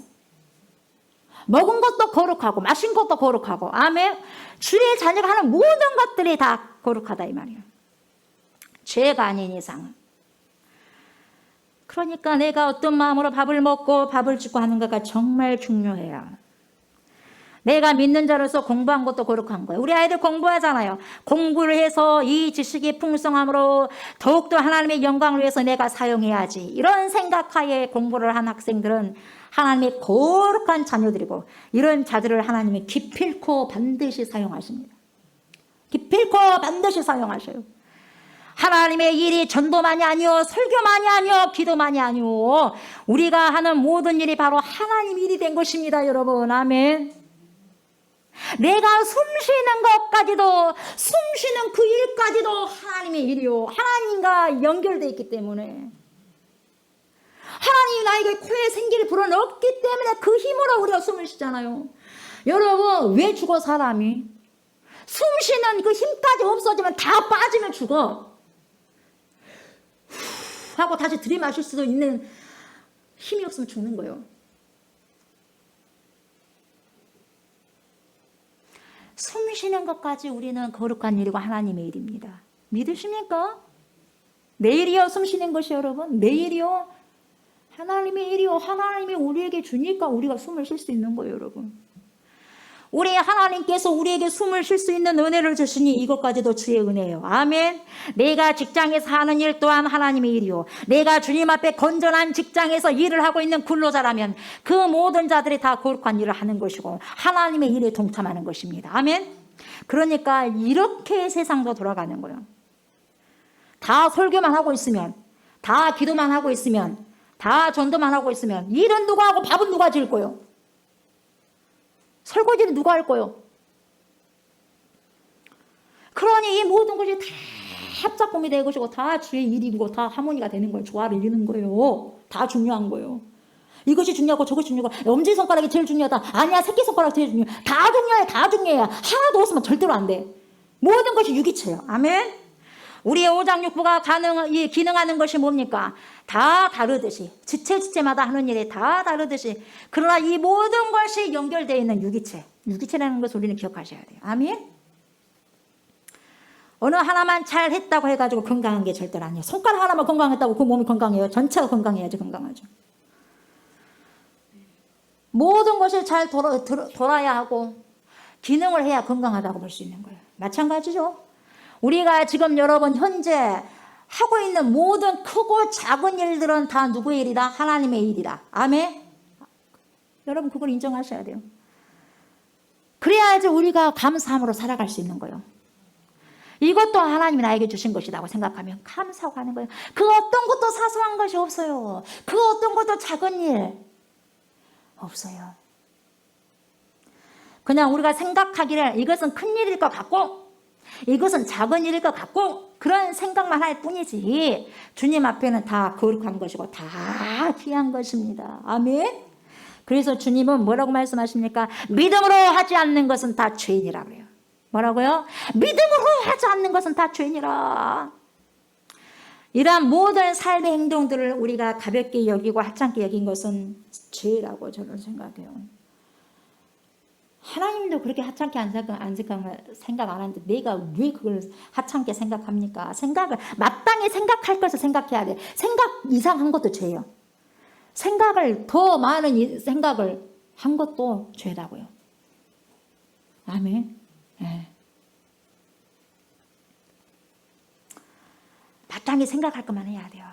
Speaker 1: 먹은 것도 거룩하고 마신 것도 거룩하고. 아멘. 주의 자녀가 하는 모든 것들이 다 거룩하다 이 말이에요. 죄가 아닌 이상은. 그러니까 내가 어떤 마음으로 밥을 먹고 밥을 짓고 하는 가가 정말 중요해요. 내가 믿는 자로서 공부한 것도 거룩한 거예요. 우리 아이들 공부하잖아요. 공부를 해서 이 지식이 풍성함으로 더욱더 하나님의 영광을 위해서 내가 사용해야지. 이런 생각하에 공부를 한 학생들은 하나님의 거룩한 자녀들이고, 이런 자들을 하나님이 기필코 반드시 사용하십니다. 기필코 반드시 사용하셔요. 하나님의 일이 전도만이 아니요, 설교만이 아니요, 기도만이 아니요, 우리가 하는 모든 일이 바로 하나님 일이 된 것입니다, 여러분. 아멘. 내가 숨 쉬는 것까지도, 숨 쉬는 그 일까지도 하나님의 일이요, 하나님과 연결되어 있기 때문에, 하나님이 나에게 코에 생기를 불어넣었기 때문에 그 힘으로 우리가 숨을 쉬잖아요. 여러분, 왜 죽어 사람이? 숨 쉬는 그 힘까지 없어지면 다 빠지면 죽어. 하고 다시 들이마실 수도 있는 힘이 없으면 죽는 거예요. 숨 쉬는 것까지 우리는 거룩한 일이고 하나님의 일입니다. 믿으십니까? 내일이요, 숨 쉬는 것이 여러분. 내일이요, 하나님의 일이요. 하나님이 우리에게 주니까 우리가 숨을 쉴 수 있는 거예요, 여러분. 우리 하나님께서 우리에게 숨을 쉴 수 있는 은혜를 주시니 이것까지도 주의 은혜예요. 아멘. 내가 직장에서 하는 일 또한 하나님의 일이요. 내가 주님 앞에 건전한 직장에서 일을 하고 있는 근로자라면 그 모든 자들이 다 거룩한 일을 하는 것이고 하나님의 일에 동참하는 것입니다. 아멘. 그러니까 이렇게 세상도 돌아가는 거예요. 다 설교만 하고 있으면, 다 기도만 하고 있으면, 다 전도만 하고 있으면 일은 누가 하고 밥은 누가 지을 거예요? 설거지는 누가 할 거예요? 그러니 이 모든 것이 다 합작품이 될 것이고 다 주의 일이고 다 하모니가 되는 거예요. 조화를 이루는 거예요. 다 중요한 거예요. 이것이 중요하고 저것이 중요하고 엄지손가락이 제일 중요하다. 아니야, 새끼손가락이 제일 중요해. 다 중요해. 다 중요해. 하나도 없으면 절대로 안 돼. 모든 것이 유기체예요. 아멘. 우리의 오장육부가 기능하는 것이 뭡니까? 다 다르듯이, 지체마다 하는 일이 다 다르듯이, 그러나 이 모든 것이 연결되어 있는 유기체라는 것을 우리는 기억하셔야 돼요. 아멘. 어느 하나만 잘 했다고 해가지고 건강한 게 절대로 아니에요. 손가락 하나만 건강했다고 그 몸이 건강해요? 전체가 건강해야지 건강하죠. 모든 것이 잘 돌아야 하고 기능을 해야 건강하다고 볼 수 있는 거예요. 마찬가지죠. 우리가 지금 여러분 현재 하고 있는 모든 크고 작은 일들은 다 누구의 일이다? 하나님의 일이다. 아멘. 여러분 그걸 인정하셔야 돼요. 그래야지 우리가 감사함으로 살아갈 수 있는 거예요. 이것도 하나님이 나에게 주신 것이라고 생각하면 감사하고 하는 거예요. 그 어떤 것도 사소한 것이 없어요. 그 어떤 것도 작은 일 없어요. 그냥 우리가 생각하기를 이것은 큰 일일 것 같고 이것은 작은 일일 것 같고 그런 생각만 할 뿐이지 주님 앞에는 다 거룩한 것이고 다 귀한 것입니다. 아멘. 그래서 주님은 뭐라고 말씀하십니까? 믿음으로 하지 않는 것은 다 죄인이라고 그래요. 뭐라고요? 믿음으로 하지 않는 것은 다 죄인이라. 이러한 모든 삶의 행동들을 우리가 가볍게 여기고 하찮게 여긴 것은 죄라고 저는 생각해요. 하나님도 그렇게 하찮게 생각 안 하는데 내가 왜 그걸 하찮게 생각합니까? 생각을 마땅히 생각할 것을 생각해야 돼. 생각 이상한 것도 죄예요. 생각을 더 많은 생각을 한 것도 죄라고요. 아멘. 네. 마땅히 생각할 것만 해야 돼요.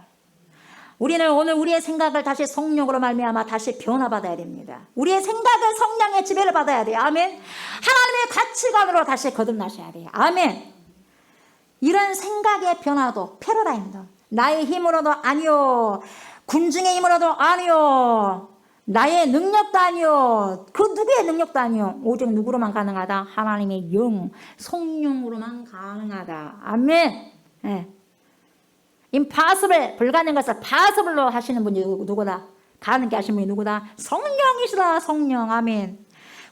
Speaker 1: 우리는 오늘 우리의 생각을 다시 성령으로 말미암아 다시 변화받아야 됩니다. 우리의 생각은 성령의 지배를 받아야 돼요. 아멘. 하나님의 가치관으로 다시 거듭나셔야 돼요. 아멘. 이런 생각의 변화도 패러다임도 나의 힘으로도 아니요, 군중의 힘으로도 아니요, 나의 능력도 아니요, 그 누구의 능력도 아니요, 오직 누구로만 가능하다? 하나님의 영, 성령으로만 가능하다. 아멘. 네. impossible, 불가능한 것을 possible로 하시는 분이 누구다? 가능하게 하시는 분이 누구다? 성령이시다. 성령. 아멘.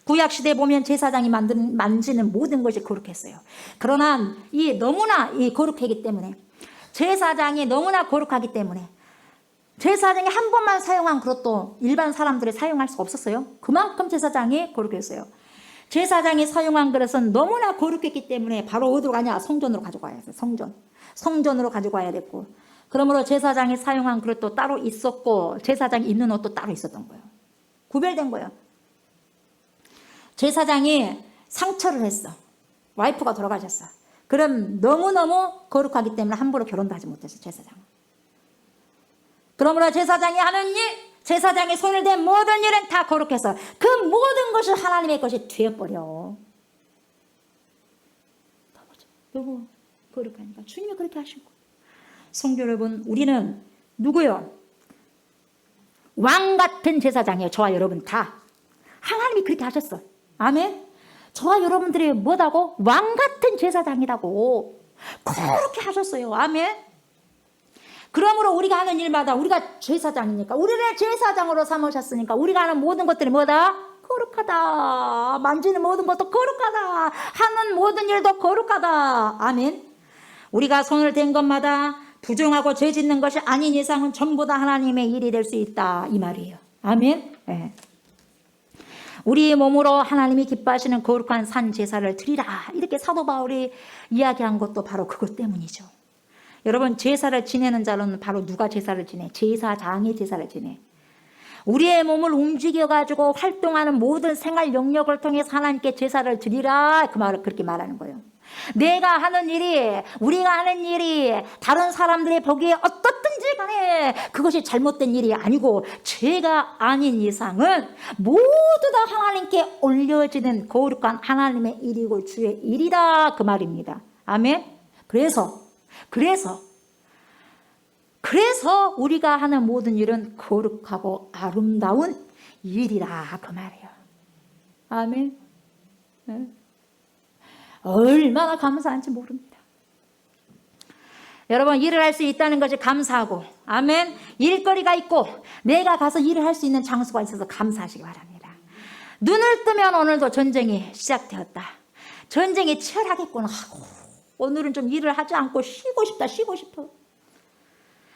Speaker 1: 구약시대에 보면 제사장이 만지는 모든 것이 거룩했어요. 그러나 너무나 거룩하기 때문에 제사장이 너무나 거룩하기 때문에 제사장이 한 번만 사용한 그릇도 일반 사람들이 사용할 수 없었어요. 그만큼 제사장이 거룩했어요. 제사장이 사용한 그릇은 너무나 거룩했기 때문에 바로 어디로 가냐? 성전으로 가져가야 돼요. 성전으로 가지고 와야 됐고, 그러므로 제사장이 사용한 그릇도 따로 있었고 제사장이 입는 옷도 따로 있었던 거예요. 구별된 거예요. 제사장이 상처를 했어. 와이프가 돌아가셨어. 그럼 너무너무 거룩하기 때문에 함부로 결혼도 하지 못했어. 제사장은. 그러므로 제사장이 하는 일, 제사장이 손을 댄 모든 일은 다 거룩해서 그 모든 것이 하나님의 것이 되어버려. 너무 거룩하니까 주님이 그렇게 하신 거예요. 성도 여러분, 우리는 누구요? 왕 같은 제사장이에요. 저와 여러분 다. 하나님이 그렇게 하셨어. 아멘. 저와 여러분들이 뭐다고? 왕 같은 제사장이라고 그렇게 하셨어요. 아멘. 그러므로 우리가 하는 일마다 우리가 제사장이니까, 우리를 제사장으로 삼으셨으니까 우리가 하는 모든 것들이 뭐다? 거룩하다. 만지는 모든 것도 거룩하다. 하는 모든 일도 거룩하다. 아멘. 우리가 손을 댄 것마다 부정하고 죄 짓는 것이 아닌 이상은 전부 다 하나님의 일이 될 수 있다. 이 말이에요. 아멘. 네. 우리의 몸으로 하나님이 기뻐하시는 거룩한 산 제사를 드리라. 이렇게 사도 바울이 이야기한 것도 바로 그것 때문이죠. 여러분, 제사를 지내는 자는 바로 누가 제사를 지내? 제사장이 제사를 지내. 우리의 몸을 움직여가지고 활동하는 모든 생활 영역을 통해서 하나님께 제사를 드리라. 그 말을 그렇게 말하는 거예요. 내가 하는 일이, 우리가 하는 일이 다른 사람들이 보기에 어떻든지 간에 그것이 잘못된 일이 아니고 죄가 아닌 이상은 모두 다 하나님께 올려지는 거룩한 하나님의 일이고 주의 일이다. 그 말입니다. 아멘. 그래서 우리가 하는 모든 일은 거룩하고 아름다운 일이라. 그 말이에요. 아멘. 네. 얼마나 감사한지 모릅니다. 여러분, 일을 할 수 있다는 것이 감사하고, 아멘. 일거리가 있고 내가 가서 일을 할 수 있는 장소가 있어서 감사하시기 바랍니다. 눈을 뜨면 오늘도 전쟁이 시작되었다. 전쟁이 치열하겠구나 하고, 오늘은 좀 일을 하지 않고 쉬고 싶어.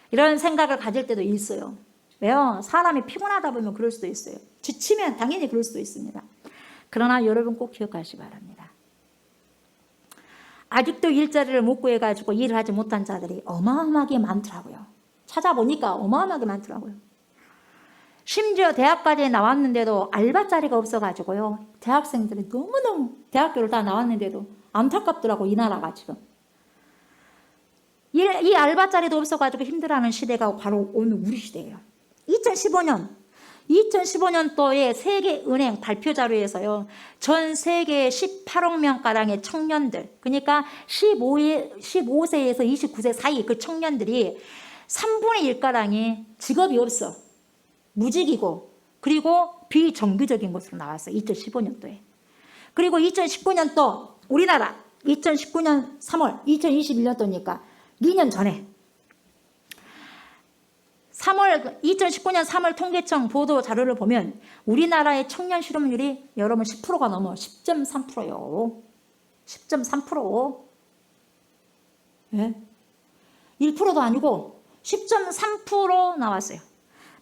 Speaker 1: 이런 생각을 가질 때도 있어요. 왜요? 사람이 피곤하다 보면 그럴 수도 있어요. 지치면 당연히 그럴 수도 있습니다. 그러나 여러분 꼭 기억하시기 바랍니다. 아직도 일자리를 못 구해가지고 일을 하지 못한 자들이 어마어마하게 많더라고요. 찾아보니까 어마어마하게 많더라고요. 심지어 대학까지 나왔는데도 알바 자리가 없어가지고요. 대학생들이 너무너무 대학교를 다 나왔는데도 안타깝더라고, 이 나라가 지금. 이 알바 자리도 없어가지고 힘들어하는 시대가 바로 오늘 우리 시대예요. 2015년 2015년도에 세계은행 발표 자료에서요, 전 세계 18억 명가량의 청년들, 그러니까 15세에서 29세 사이 그 청년들이 3분의 1가량이 직업이 없어. 무직이고, 그리고 비정규적인 것으로 나왔어요. 2015년도에. 그리고 2019년도 우리나라 2019년 3월, 2021년도니까 2년 전에 2019년 3월 통계청 보도 자료를 보면 우리나라의 청년 실업률이 여러분 10%가 넘어 10.3%요. 10.3%. 예? 1%도 아니고 10.3% 나왔어요.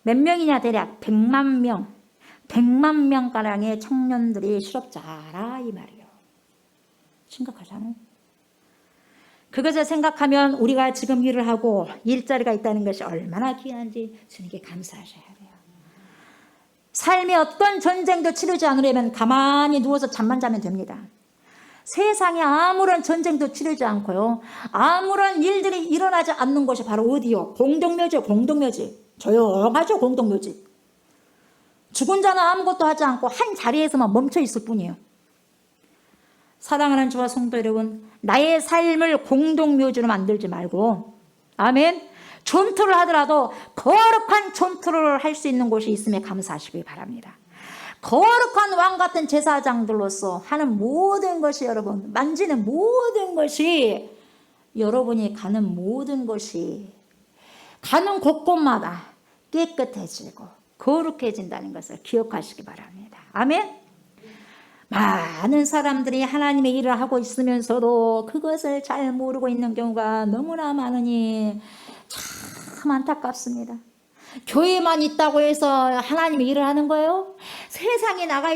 Speaker 1: 몇 명이냐 대략 100만 명. 100만 명가량의 청년들이 실업자라 이 말이에요. 심각하잖아요. 그것을 생각하면 우리가 지금 일을 하고 일자리가 있다는 것이 얼마나 귀한지 주님께 감사하셔야 돼요. 삶의 어떤 전쟁도 치르지 않으려면 가만히 누워서 잠만 자면 됩니다. 세상에 아무런 전쟁도 치르지 않고요, 아무런 일들이 일어나지 않는 곳이 바로 어디요? 공동묘지요. 공동묘지. 조용하죠. 공동묘지. 죽은 자는 아무것도 하지 않고 한 자리에서만 멈춰 있을 뿐이에요. 사랑하는 주와 성도 여러분, 나의 삶을 공동묘지로 만들지 말고, 아멘, 존투를 하더라도 거룩한 존투를 할 수 있는 곳이 있음에 감사하시기 바랍니다. 거룩한 왕 같은 제사장들로서 하는 모든 것이, 여러분 만지는 모든 것이, 여러분이 가는 모든 것이 가는 곳곳마다 깨끗해지고 거룩해진다는 것을 기억하시기 바랍니다. 아멘. 많은 사람들이 하나님의 일을 하고 있으면서도 그것을 잘 모르고 있는 경우가 너무나 많으니 참 안타깝습니다. 교회만 있다고 해서 하나님의 일을 하는 거예요? 세상에 나가